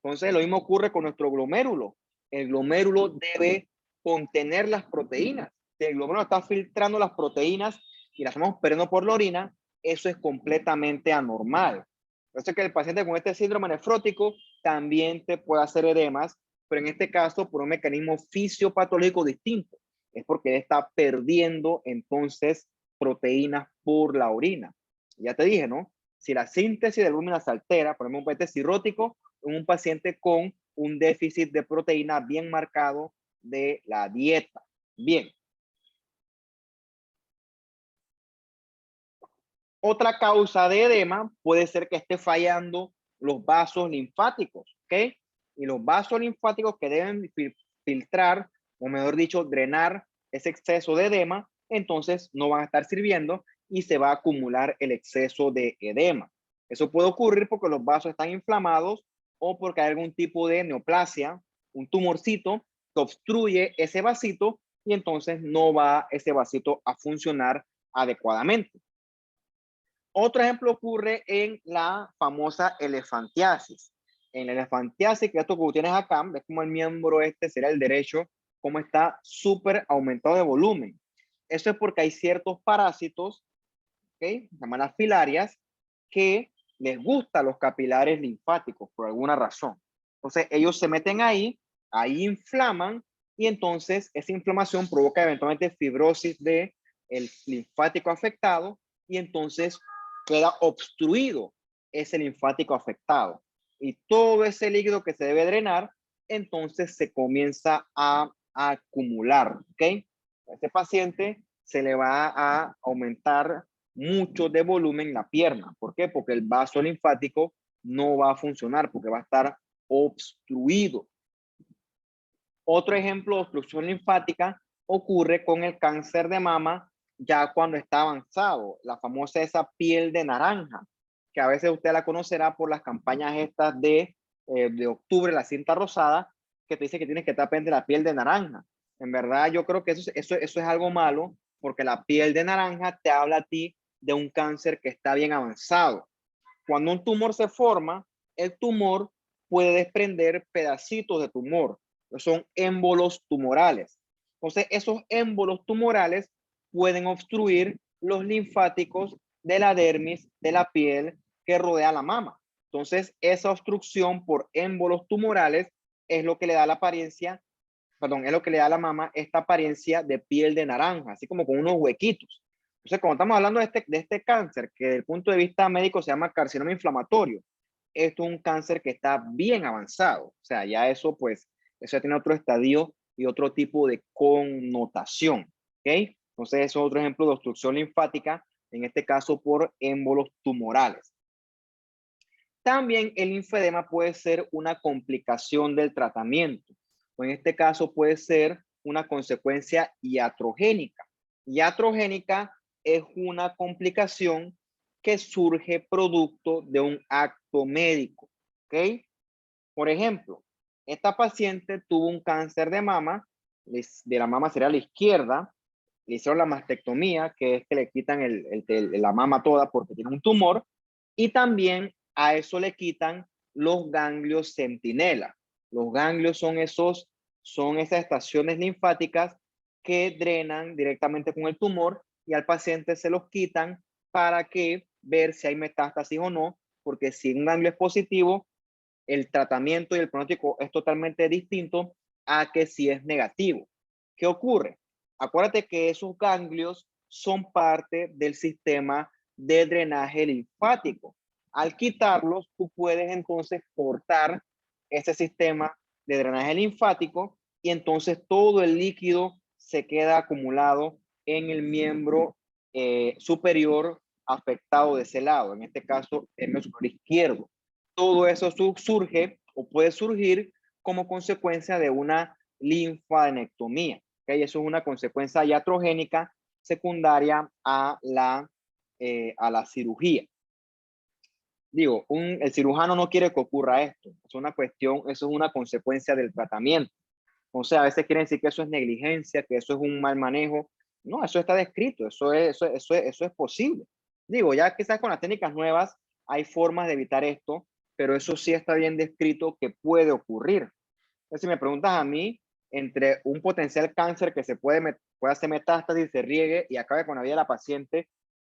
Entonces, lo mismo ocurre con nuestro glomérulo. El glomérulo debe contener las proteínas. Si el glomérulo está filtrando las proteínas y las estamos perdiendo por la orina, eso es completamente anormal. Por eso es que el paciente con este síndrome nefrótico también te puede hacer edemas, pero en este caso por un mecanismo fisiopatológico distinto. Es porque él está perdiendo entonces proteínas por la orina. Ya te dije, ¿no? Si la síntesis de albúmina se altera, por ejemplo, un paciente cirrótico, en un paciente con un déficit de proteína bien marcado de la dieta. Bien. Otra causa de edema puede ser que esté fallando los vasos linfáticos, ¿ok? Y los vasos linfáticos que deben filtrar, o mejor dicho, drenar ese exceso de edema, entonces no van a estar sirviendo y se va a acumular el exceso de edema. Eso puede ocurrir porque los vasos están inflamados o porque hay algún tipo de neoplasia, un tumorcito que obstruye ese vasito y entonces no va ese vasito a funcionar adecuadamente. Otro ejemplo ocurre en la famosa elefantiasis. En la elefantiasis, que esto que tienes acá, ves como el miembro este será el derecho, como está súper aumentado de volumen. Eso es porque hay ciertos parásitos, ¿okay? Se llaman las filarias, que les gustan los capilares linfáticos por alguna razón. Entonces ellos se meten ahí inflaman y entonces esa inflamación provoca eventualmente fibrosis del linfático afectado y entonces queda obstruido ese linfático afectado. Y todo ese líquido que se debe drenar, entonces se comienza a acumular, ¿ok? A ese paciente se le va a aumentar mucho de volumen la pierna. ¿Por qué? Porque el vaso linfático no va a funcionar, porque va a estar obstruido. Otro ejemplo de obstrucción linfática ocurre con el cáncer de mama ya cuando está avanzado, la famosa esa piel de naranja, que a veces usted la conocerá por las campañas estas de de octubre, la cinta rosada, que te dice que tienes que estar pendiente de la piel de naranja. En verdad, yo creo que eso es algo malo, porque la piel de naranja te habla a ti de un cáncer que está bien avanzado. Cuando un tumor se forma, el tumor puede desprender pedacitos de tumor. Son émbolos tumorales. Entonces, esos émbolos tumorales pueden obstruir los linfáticos de la dermis, de la piel que rodea la mama. Entonces, esa obstrucción por émbolos tumorales es lo que le da la apariencia, perdón, es lo que le da a la mama esta apariencia de piel de naranja, así como con unos huequitos. Entonces, cuando estamos hablando de este cáncer, que desde el punto de vista médico se llama carcinoma inflamatorio, esto es un cáncer que está bien avanzado. O sea, ya eso, pues, eso ya tiene otro estadio y otro tipo de connotación. ¿Ok? Entonces, eso es otro ejemplo de obstrucción linfática, en este caso por émbolos tumorales. También el linfedema puede ser una complicación del tratamiento, o en este caso puede ser una consecuencia iatrogénica. Iatrogénica es una complicación que surge producto de un acto médico, ¿ok? Por ejemplo, esta paciente tuvo un cáncer de mama, de la mama sería la izquierda, le hicieron la mastectomía, que es que le quitan la mama toda porque tiene un tumor, y también a eso le quitan los ganglios centinela. Los ganglios son esas estaciones linfáticas que drenan directamente con el tumor, y al paciente se los quitan para que ver si hay metástasis o no, porque si un ganglio es positivo, el tratamiento y el pronóstico es totalmente distinto a que si es negativo. ¿Qué ocurre? Acuérdate que esos ganglios son parte del sistema de drenaje linfático. Al quitarlos, tú puedes entonces cortar ese sistema de drenaje linfático, y entonces todo el líquido se queda acumulado en el miembro superior afectado de ese lado, en este caso el miembro superior izquierdo. Todo eso surge o puede surgir como consecuencia de una linfadenectomía. ¿Okay? Eso es una consecuencia iatrogénica secundaria a la cirugía. Digo, el cirujano no quiere que ocurra esto. Es una cuestión, eso es una consecuencia del tratamiento. O sea, a veces quieren decir que eso es negligencia, que eso es un mal manejo. No, eso está descrito, eso es posible. Digo, ya quizás con las técnicas nuevas hay formas de evitar esto, pero eso sí está bien descrito que puede ocurrir. Entonces, si me preguntas a mí, entre un potencial cáncer que puede hacer metástasis, se riegue y acabe con la vida de la paciente,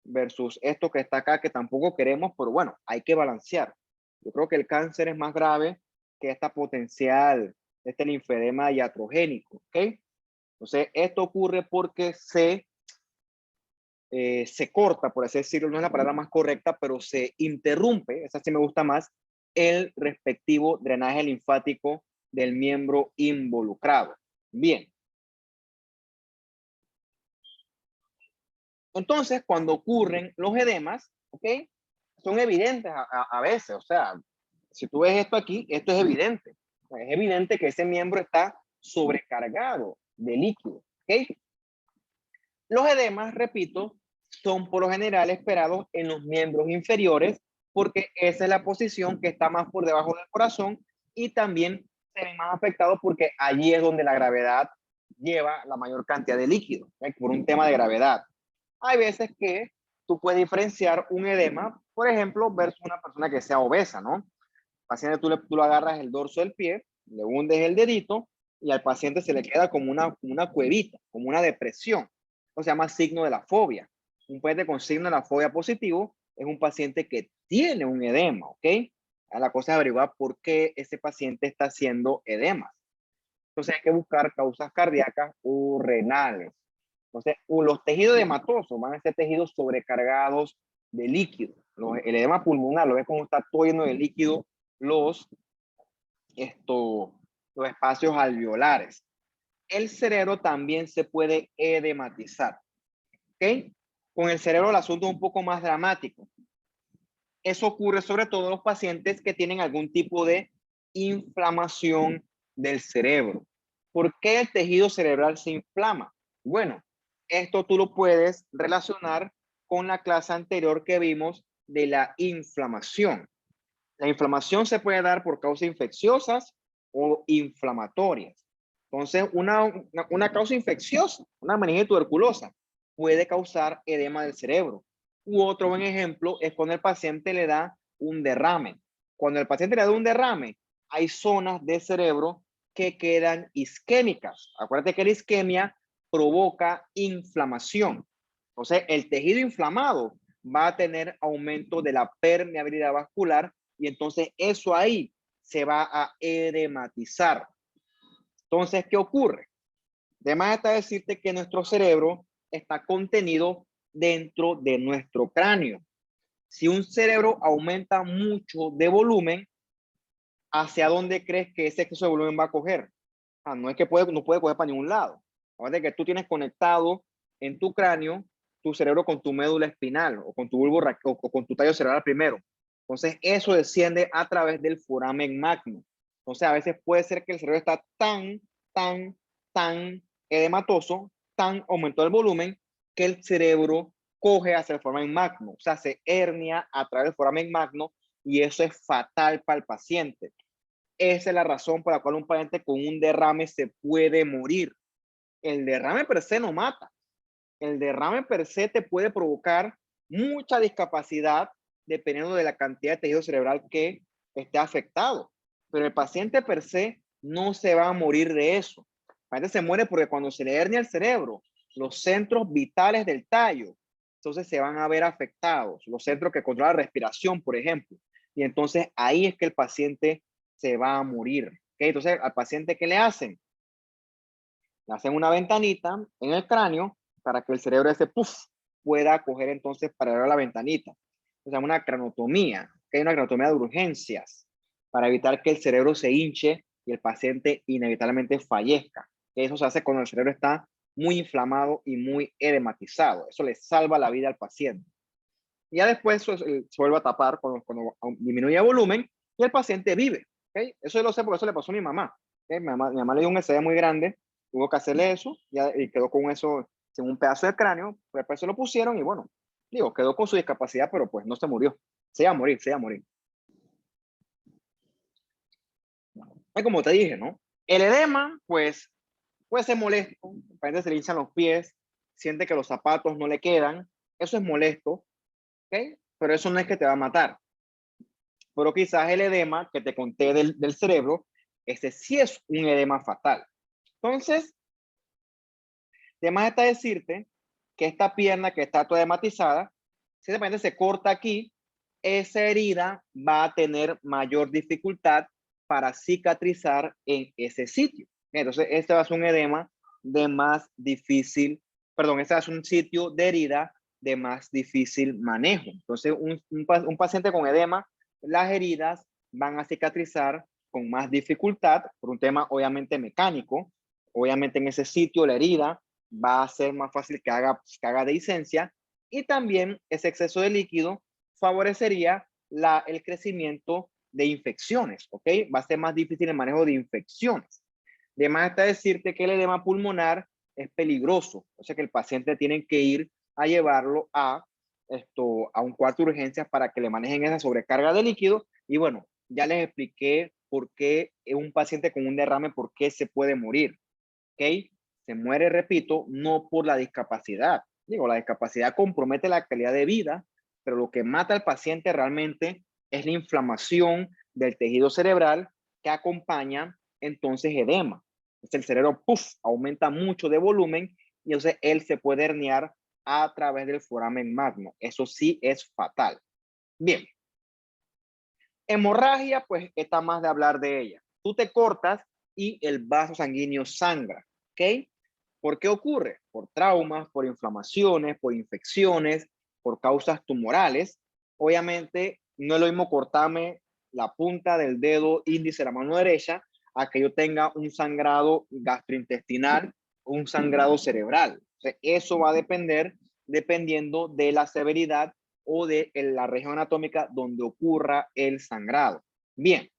versus esto que está acá, que tampoco queremos, pero bueno, hay que balancear. Yo creo que el cáncer es más grave que esta potencial, este linfedema iatrogénico, ¿ok? Entonces, esto ocurre porque se corta, por así decirlo, no es la palabra más correcta, pero se interrumpe, esa sí me gusta más, el respectivo drenaje linfático del miembro involucrado. Bien. Entonces, cuando ocurren los edemas, ¿ok? Son evidentes a veces, o sea, si tú ves esto aquí, esto es evidente. Es evidente que ese miembro está sobrecargado de líquido, ¿ok? Los edemas, repito, son por lo general esperados en los miembros inferiores, porque esa es la posición que está más por debajo del corazón, y también se ven más afectados porque allí es donde la gravedad lleva la mayor cantidad de líquido, ¿okay? Por un tema de gravedad. Hay veces que tú puedes diferenciar un edema, por ejemplo, versus una persona que sea obesa, ¿no? Paciente, tú lo agarras el dorso del pie, le hundes el dedito y al paciente se le queda como una cuevita, como una depresión. Eso se llama signo de la fobia. Un paciente con signo de la fobia positivo es un paciente que tiene un edema, ¿ok? La cosa es averiguar por qué ese paciente está haciendo edemas. Entonces hay que buscar causas cardíacas o renales. Entonces, los tejidos edematosos van a ser tejidos sobrecargados de líquido. El edema pulmonar, lo ves como está todo lleno de líquido, los los espacios alveolares. El cerebro también se puede edematizar. ¿Ok? Con el cerebro el asunto es un poco más dramático. Eso ocurre sobre todo en los pacientes que tienen algún tipo de inflamación del cerebro. ¿Por qué el tejido cerebral se inflama? Bueno, esto tú lo puedes relacionar con la clase anterior que vimos de la inflamación. La inflamación se puede dar por causas infecciosas o inflamatorias. Entonces, una causa infecciosa, una meningitis tuberculosa, puede causar edema del cerebro. U otro buen ejemplo es cuando el paciente le da un derrame. Cuando el paciente le da un derrame, hay zonas del cerebro que quedan isquémicas. Acuérdate que la isquemia provoca inflamación. Entonces, el tejido inflamado va a tener aumento de la permeabilidad vascular y entonces eso ahí se va a edematizar. Entonces, ¿qué ocurre? Además está decirte que nuestro cerebro está contenido dentro de nuestro cráneo. Si un cerebro aumenta mucho de volumen, ¿hacia dónde crees que ese exceso de volumen va a coger? No es que no puede coger para ningún lado. Acuérdate que tú tienes conectado en tu cráneo tu cerebro con tu médula espinal o con tu bulbo o con tu tallo cerebral primero. Entonces eso desciende a través del foramen magno. Entonces a veces puede ser que el cerebro está tan edematoso, tan aumentó el volumen, que el cerebro coge hacia el foramen magno, o sea, se hernia a través del foramen magno y eso es fatal para el paciente. Esa es la razón por la cual un paciente con un derrame se puede morir. El derrame per se no mata. El derrame per se te puede provocar mucha discapacidad dependiendo de la cantidad de tejido cerebral que esté afectado. Pero el paciente per se no se va a morir de eso. El paciente se muere porque cuando se le hernia el cerebro, los centros vitales del tallo, entonces se van a ver afectados. Los centros que controlan la respiración, por ejemplo. Y entonces ahí es que el paciente se va a morir. ¿Okay? Entonces, al paciente, ¿qué le hacen? Le hacen una ventanita en el cráneo para que el cerebro ese pueda coger entonces para ver la ventanita. Se llama una cranotomía, que hay una cranotomía de urgencias para evitar que el cerebro se hinche y el paciente inevitablemente fallezca. Eso se hace cuando el cerebro está muy inflamado y muy edematizado. Eso le salva la vida al paciente. Y ya después se vuelve a tapar cuando disminuye el volumen y el paciente vive. ¿Okay? Eso yo lo sé porque eso le pasó a mi mamá. ¿Okay? Mi mamá le dio un SD muy grande, tuvo que hacerle eso y quedó con eso, sin un pedazo de cráneo, pues después se lo pusieron y bueno, digo, quedó con su discapacidad, pero pues no se murió. Se iba a morir, se iba a morir. Y como te dije, ¿no? El edema, pues, puede ser molesto. El paciente se le hinchan los pies, siente que los zapatos no le quedan. Eso es molesto, ¿ok? Pero eso no es que te va a matar. Pero quizás el edema que te conté del cerebro, ese sí es un edema fatal. Entonces, además está decirte que esta pierna que está toda edematizada, si de repente se corta aquí, esa herida va a tener mayor dificultad para cicatrizar en ese sitio. Entonces, este va a ser un edema de más difícil, perdón, este va a ser un sitio de herida de más difícil manejo. Entonces, un paciente con edema, las heridas van a cicatrizar con más dificultad por un tema obviamente mecánico. Obviamente en ese sitio la herida va a ser más fácil que haga dehiscencia y también ese exceso de líquido favorecería el crecimiento de infecciones, ¿ok? Va a ser más difícil el manejo de infecciones. Además está decirte que el edema pulmonar es peligroso, o sea que el paciente tiene que ir a llevarlo a un cuarto de urgencias para que le manejen esa sobrecarga de líquido y bueno, ya les expliqué por qué un paciente con un derrame, por qué se puede morir, ¿ok? Se muere, repito, no por la discapacidad. Digo, la discapacidad compromete la calidad de vida, pero lo que mata al paciente realmente es la inflamación del tejido cerebral que acompaña entonces edema. Entonces el cerebro, aumenta mucho de volumen y entonces él se puede herniar a través del foramen magno. Eso sí es fatal. Bien. Hemorragia, pues está más de hablar de ella. Tú te cortas y el vaso sanguíneo sangra, ¿ok? ¿Por qué ocurre? Por traumas, por inflamaciones, por infecciones, por causas tumorales. Obviamente, no es lo mismo cortarme la punta del dedo índice de la mano derecha a que yo tenga un sangrado gastrointestinal o un sangrado cerebral. O sea, eso va a depender dependiendo de la severidad o de la región anatómica donde ocurra el sangrado. Bien,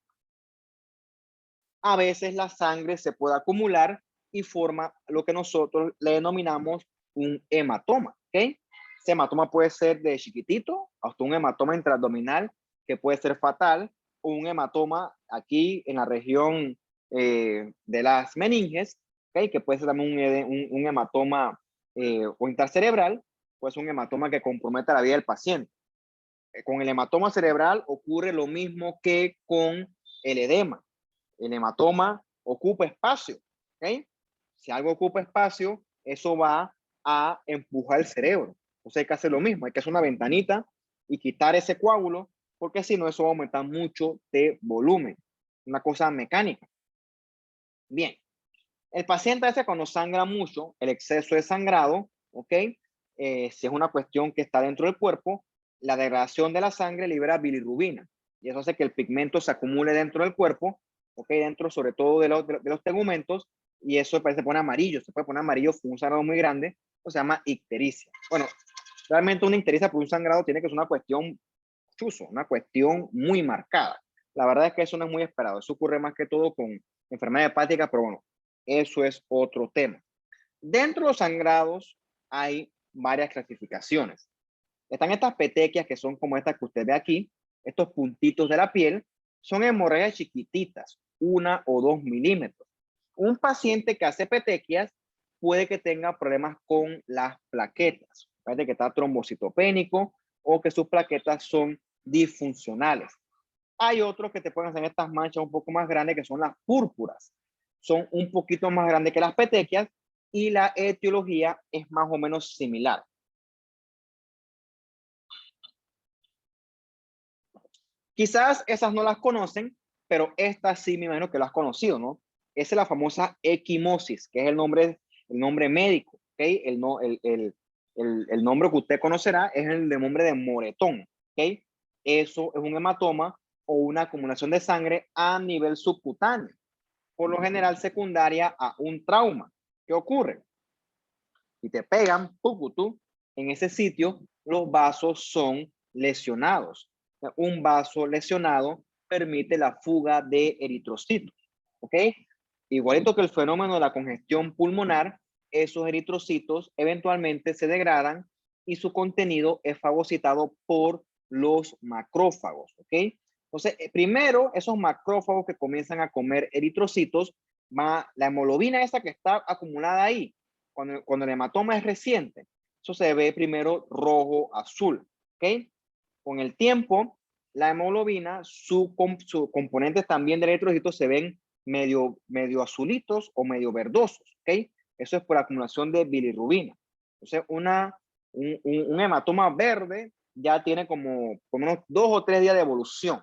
a veces la sangre se puede acumular y forma lo que nosotros le denominamos un hematoma, ¿ok? Ese hematoma puede ser de chiquitito hasta un hematoma intraabdominal que puede ser fatal o un hematoma aquí en la región de las meninges, ¿okay? Que puede ser también un hematoma o intracerebral, pues un hematoma que compromete la vida del paciente. Con el hematoma cerebral ocurre lo mismo que con el edema. El hematoma ocupa espacio, ¿ok? Si algo ocupa espacio, eso va a empujar el cerebro. Entonces hay que hacer lo mismo, hay que hacer una ventanita y quitar ese coágulo, porque si no, eso va a aumentar mucho de volumen. Una cosa mecánica. Bien, el paciente a veces cuando sangra mucho, el exceso de sangrado, ¿ok? Si es una cuestión que está dentro del cuerpo, la degradación de la sangre libera bilirrubina y eso hace que el pigmento se acumule dentro del cuerpo, ¿ok? Dentro sobre todo de los tegumentos y eso se pone amarillo, se puede poner amarillo con un sangrado muy grande, o se llama ictericia. Bueno, realmente una ictericia por un sangrado tiene que ser una cuestión chuzo, una cuestión muy marcada. La verdad es que eso no es muy esperado, eso ocurre más que todo con enfermedad hepática, pero bueno, eso es otro tema. Dentro de los sangrados hay varias clasificaciones. Están estas petequias que son como estas que usted ve aquí, estos puntitos de la piel, son hemorragias chiquititas, 1 o 2 milímetros. Un paciente que hace petequias puede que tenga problemas con las plaquetas, puede que está trombocitopénico o que sus plaquetas son disfuncionales. Hay otros que te pueden hacer estas manchas un poco más grandes que son las púrpuras. Son un poquito más grandes que las petequias y la etiología es más o menos similar. Quizás esas no las conocen, pero estas sí me imagino que las has conocido, ¿no? Esa es la famosa equimosis, que es el nombre médico, ¿ok? El nombre que usted conocerá es el de nombre de moretón, ¿ok? Eso es un hematoma o una acumulación de sangre a nivel subcutáneo, por lo general secundaria a un trauma. ¿Qué ocurre? Si te pegan, pucutú, en ese sitio, los vasos son lesionados. Un vaso lesionado permite la fuga de eritrocitos, ¿ok? Igualito que el fenómeno de la congestión pulmonar, esos eritrocitos eventualmente se degradan y su contenido es fagocitado por los macrófagos, ¿ok? Entonces, primero, esos macrófagos que comienzan a comer eritrocitos, la hemoglobina esa que está acumulada ahí, cuando el hematoma es reciente, eso se ve primero rojo, azul, ¿ok? Con el tiempo, la hemoglobina, su componentes también de eritrocitos se ven medio azulitos o medio verdosos, ¿ok? Eso es por acumulación de bilirrubina. Entonces, un hematoma verde ya tiene como unos 2 o 3 días de evolución.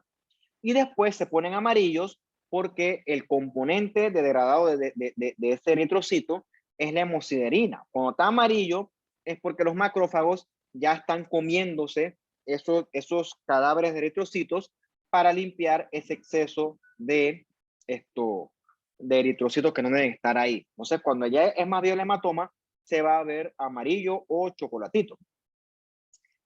Y después se ponen amarillos porque el componente de degradado de ese eritrocito es la hemosiderina. Cuando está amarillo es porque los macrófagos ya están comiéndose esos cadáveres de eritrocitos para limpiar ese exceso de eritrocitos que no deben estar ahí. Entonces, cuando ya es más bien el hematoma, se va a ver amarillo o chocolatito.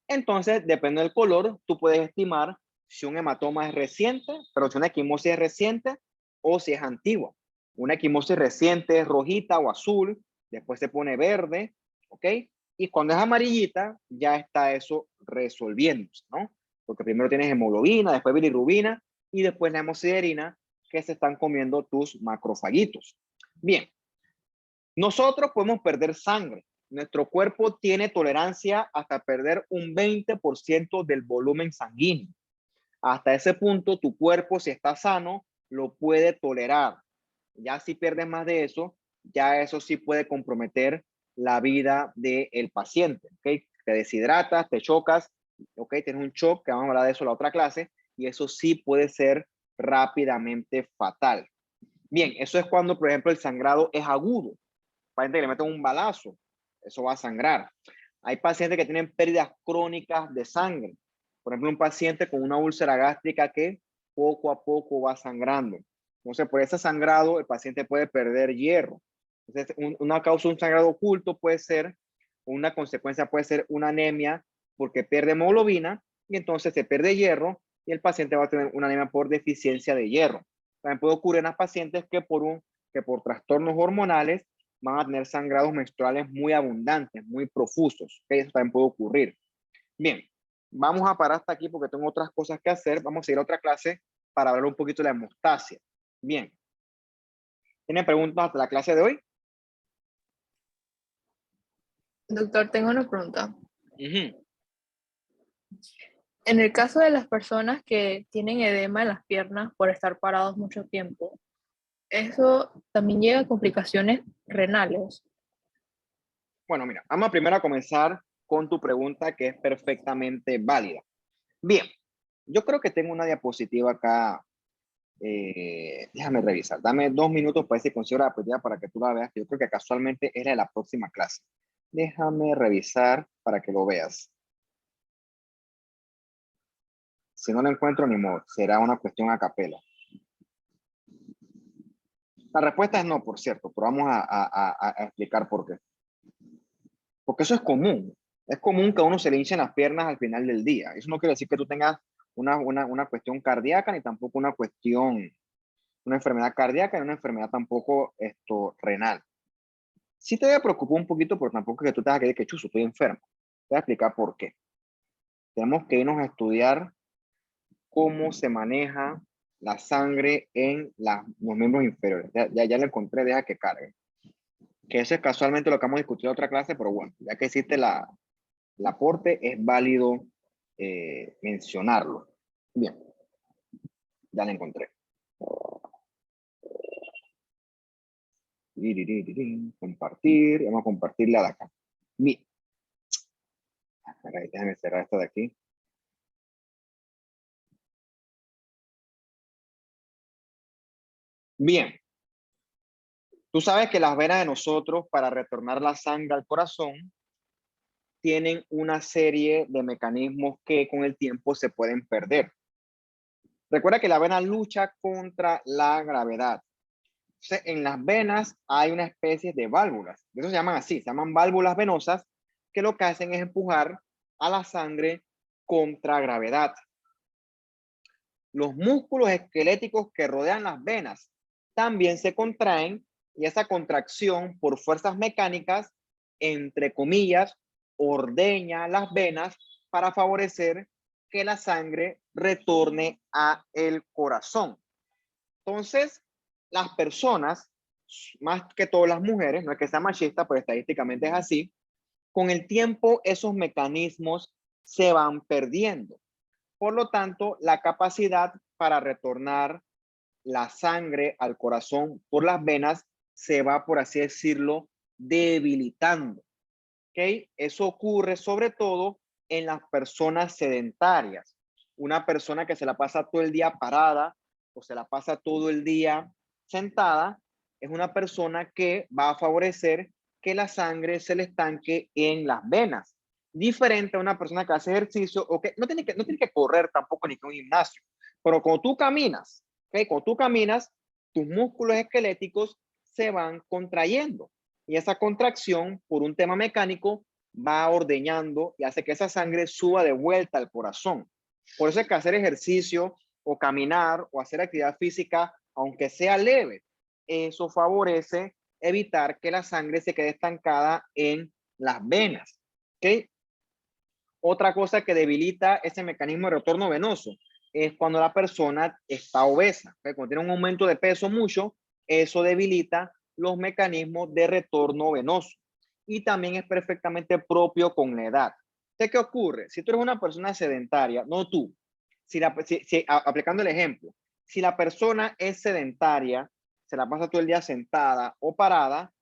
Entonces, depende del color, tú puedes estimar si un hematoma es reciente, pero si una equimosis es reciente o si es antigua. Una equimosis reciente es rojita o azul, después se pone verde, ¿ok? Y cuando es amarillita, ya está eso resolviéndose, ¿no? Porque primero tienes hemoglobina, después bilirrubina y después la hemosiderina que se están comiendo tus macrofaguitos. Bien, nosotros podemos perder sangre. Nuestro cuerpo tiene tolerancia hasta perder un 20% del volumen sanguíneo. Hasta ese punto, tu cuerpo, si está sano, lo puede tolerar. Ya si pierdes más de eso, ya eso sí puede comprometer la vida del paciente. ¿Okay? Te deshidratas, te chocas, ¿okay? Tienes un shock, que vamos a hablar de eso en la otra clase, y eso sí puede ser rápidamente fatal. Bien, eso es cuando, por ejemplo, el sangrado es agudo. Paciente que le meten un balazo, eso va a sangrar. Hay pacientes que tienen pérdidas crónicas de sangre. Por ejemplo, un paciente con una úlcera gástrica que poco a poco va sangrando. Entonces, por ese sangrado, el paciente puede perder hierro. Entonces, una causa de un sangrado oculto puede ser, una consecuencia puede ser una anemia porque pierde hemoglobina y entonces se pierde hierro y el paciente va a tener una anemia por deficiencia de hierro. También puede ocurrir en las pacientes que por trastornos hormonales van a tener sangrados menstruales muy abundantes, muy profusos. ¿Okay? Eso también puede ocurrir. Bien, vamos a parar hasta aquí porque tengo otras cosas que hacer. Vamos a ir a otra clase para hablar un poquito de la hemostasia. Bien. ¿Tienen preguntas hasta la clase de hoy? Doctor, tengo una pregunta. Ujú. En el caso de las personas que tienen edema en las piernas por estar parados mucho tiempo, ¿eso también llega a complicaciones renales? Bueno, mira, vamos primero a comenzar con tu pregunta que es perfectamente válida. Bien, yo creo que tengo una diapositiva acá. Déjame revisar. Dame 2 minutos para ese consigo la diapositiva para que tú la veas. Yo creo que casualmente es la de la próxima clase. Déjame revisar para que lo veas. Si no lo encuentro, ni modo. Será una cuestión a capela. La respuesta es no, por cierto, pero vamos a explicar por qué. Porque eso es común. Es común que a uno se le hinchen las piernas al final del día. Eso no quiere decir que tú tengas una cuestión cardíaca ni tampoco una enfermedad cardíaca ni una enfermedad tampoco renal. Sí te debe preocupar un poquito, pero tampoco es que tú te vas a creer que chuzo, estoy enfermo. Te voy a explicar por qué. Tenemos que irnos a estudiar cómo se maneja la sangre en los miembros inferiores. Ya lo encontré, deja que cargue. Que eso es casualmente lo que vamos a discutir en otra clase, pero bueno, ya que existe el aporte, es válido mencionarlo. Bien, ya lo encontré. Compartir, vamos a compartirle a la acá. Bien. Déjame cerrar esto de aquí. Bien. Tú sabes que las venas de nosotros, para retornar la sangre al corazón, tienen una serie de mecanismos que con el tiempo se pueden perder. Recuerda que la vena lucha contra la gravedad. Entonces, en las venas hay una especie de válvulas. Eso se llaman así, se llaman válvulas venosas, que lo que hacen es empujar a la sangre contra gravedad. Los músculos esqueléticos que rodean las venas también se contraen y esa contracción por fuerzas mecánicas, entre comillas, ordeña las venas para favorecer que la sangre retorne a el corazón. Entonces, las personas, más que todas las mujeres, no es que sea machista, pero estadísticamente es así, con el tiempo esos mecanismos se van perdiendo. Por lo tanto, la capacidad para retornar la sangre al corazón por las venas se va, por así decirlo, debilitando. ¿Okay? Eso ocurre sobre todo en las personas sedentarias. Una persona que se la pasa todo el día parada o se la pasa todo el día sentada es una persona que va a favorecer que la sangre se le estanque en las venas. Diferente a una persona que hace ejercicio o que no tiene que correr tampoco ni que un gimnasio. Pero cuando tú caminas, ¿okay? Cuando tú caminas, tus músculos esqueléticos se van contrayendo. Y esa contracción, por un tema mecánico, va ordeñando y hace que esa sangre suba de vuelta al corazón. Por eso es que hacer ejercicio o caminar o hacer actividad física, aunque sea leve, eso favorece evitar que la sangre se quede estancada en las venas. ¿Okay? Otra cosa que debilita ese mecanismo de retorno venoso es cuando la persona está obesa. ¿Okay? Cuando tiene un aumento de peso mucho, eso debilita los mecanismos de retorno venoso. Y también es perfectamente propio con la edad. ¿Qué ocurre? Si tú eres una persona sedentaria, no tú, aplicando el ejemplo, si la persona es sedentaria, se la pasa todo el día sentada o parada,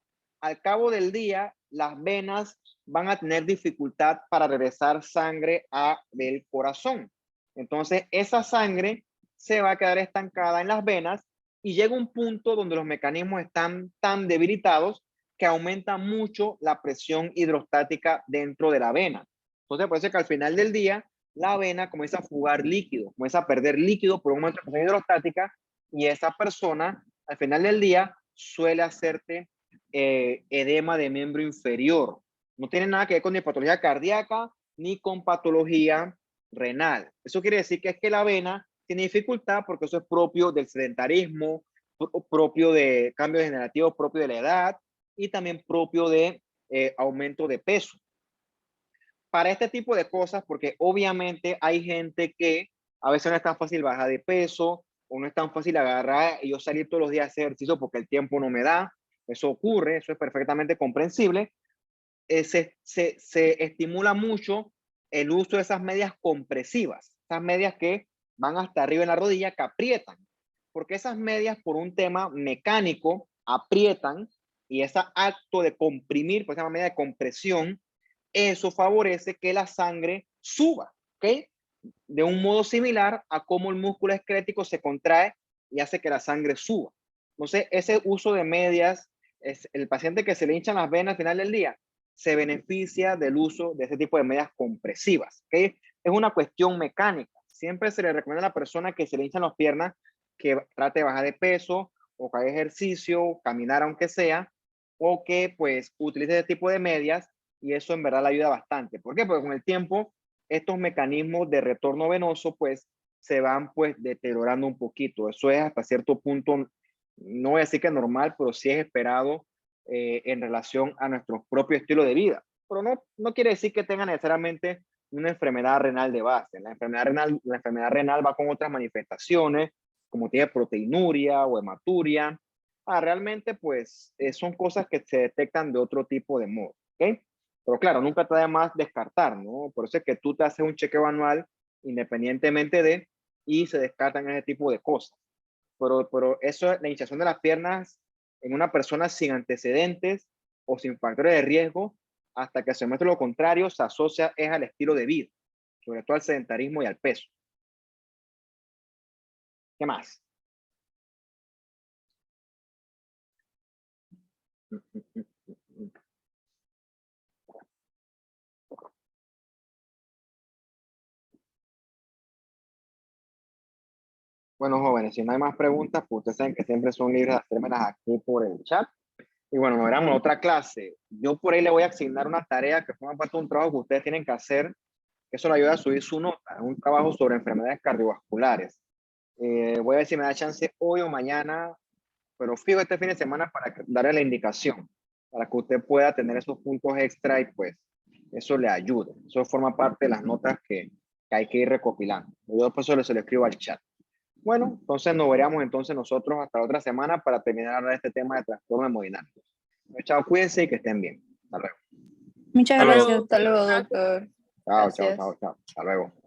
al cabo del día, las venas van a tener dificultad para regresar sangre del corazón. Entonces, esa sangre se va a quedar estancada en las venas y llega un punto donde los mecanismos están tan debilitados que aumenta mucho la presión hidrostática dentro de la vena. Entonces, puede ser que al final del día, la vena comienza a fugar líquido, comienza a perder líquido por un aumento de presión hidrostática y esa persona, al final del día, suele hacerte edema de miembro inferior. No tiene nada que ver con ni patología cardíaca ni con patología renal. Eso quiere decir que es que la vena tiene dificultad porque eso es propio del sedentarismo, propio de cambios degenerativos, propio de la edad y también propio de aumento de peso. Para este tipo de cosas, porque obviamente hay gente que a veces no es tan fácil bajar de peso, o no es tan fácil agarrar y yo salir todos los días a hacer ejercicio porque el tiempo no me da. Eso ocurre, eso es perfectamente comprensible. Se estimula mucho el uso de esas medias compresivas, esas medias que van hasta arriba en la rodilla, que aprietan, porque esas medias por un tema mecánico aprietan y ese acto de comprimir, pues se llama media de compresión, eso favorece que la sangre suba, ¿ok? De un modo similar a cómo el músculo esquelético se contrae y hace que la sangre suba. Entonces, ese uso de medias, es el paciente que se le hinchan las venas al final del día, se beneficia del uso de ese tipo de medias compresivas, ¿ok? Es una cuestión mecánica. Siempre se le recomienda a la persona que se le hinchan las piernas que trate de bajar de peso o que haga ejercicio, caminar aunque sea, o que pues utilice ese tipo de medias y eso en verdad le ayuda bastante. ¿Por qué? Porque con el tiempo estos mecanismos de retorno venoso pues se van pues deteriorando un poquito. Eso es hasta cierto punto, no voy a decir que normal, pero sí es esperado en relación a nuestro propio estilo de vida. Pero no quiere decir que tenga necesariamente una enfermedad renal de base. La enfermedad renal va con otras manifestaciones, como tiene proteinuria o hematuria. Realmente pues son cosas que se detectan de otro tipo de modo. ¿Ok? Pero claro, nunca te da más descartar, ¿no? Por eso es que tú te haces un chequeo anual independientemente de y se descartan ese tipo de cosas. Pero eso, la hinchazón de las piernas en una persona sin antecedentes o sin factores de riesgo, hasta que se muestre lo contrario, se asocia es al estilo de vida, sobre todo al sedentarismo y al peso. ¿Qué más? Bueno, jóvenes, si no hay más preguntas, pues ustedes saben que siempre son libres de hacérmelas aquí por el chat. Y bueno, nos veremos en otra clase. Yo por ahí le voy a asignar una tarea que forma parte de un trabajo que ustedes tienen que hacer, que eso le ayuda a subir su nota. Es un trabajo sobre enfermedades cardiovasculares. Voy a ver si me da chance hoy o mañana, pero fijo este fin de semana para darle la indicación, para que usted pueda tener esos puntos extra y pues eso le ayude. Eso forma parte de las notas que hay que ir recopilando. Yo después se lo escribo al chat. Bueno, entonces nos veríamos entonces nosotros hasta la otra semana para terminar de hablar de este tema de trastorno hemodinámico. Chao, cuídense y que estén bien. Hasta luego. Muchas Hasta luego. gracias. Hasta luego, doctor. doctor. Chao, chao, Gracias. chao, chao. Hasta luego.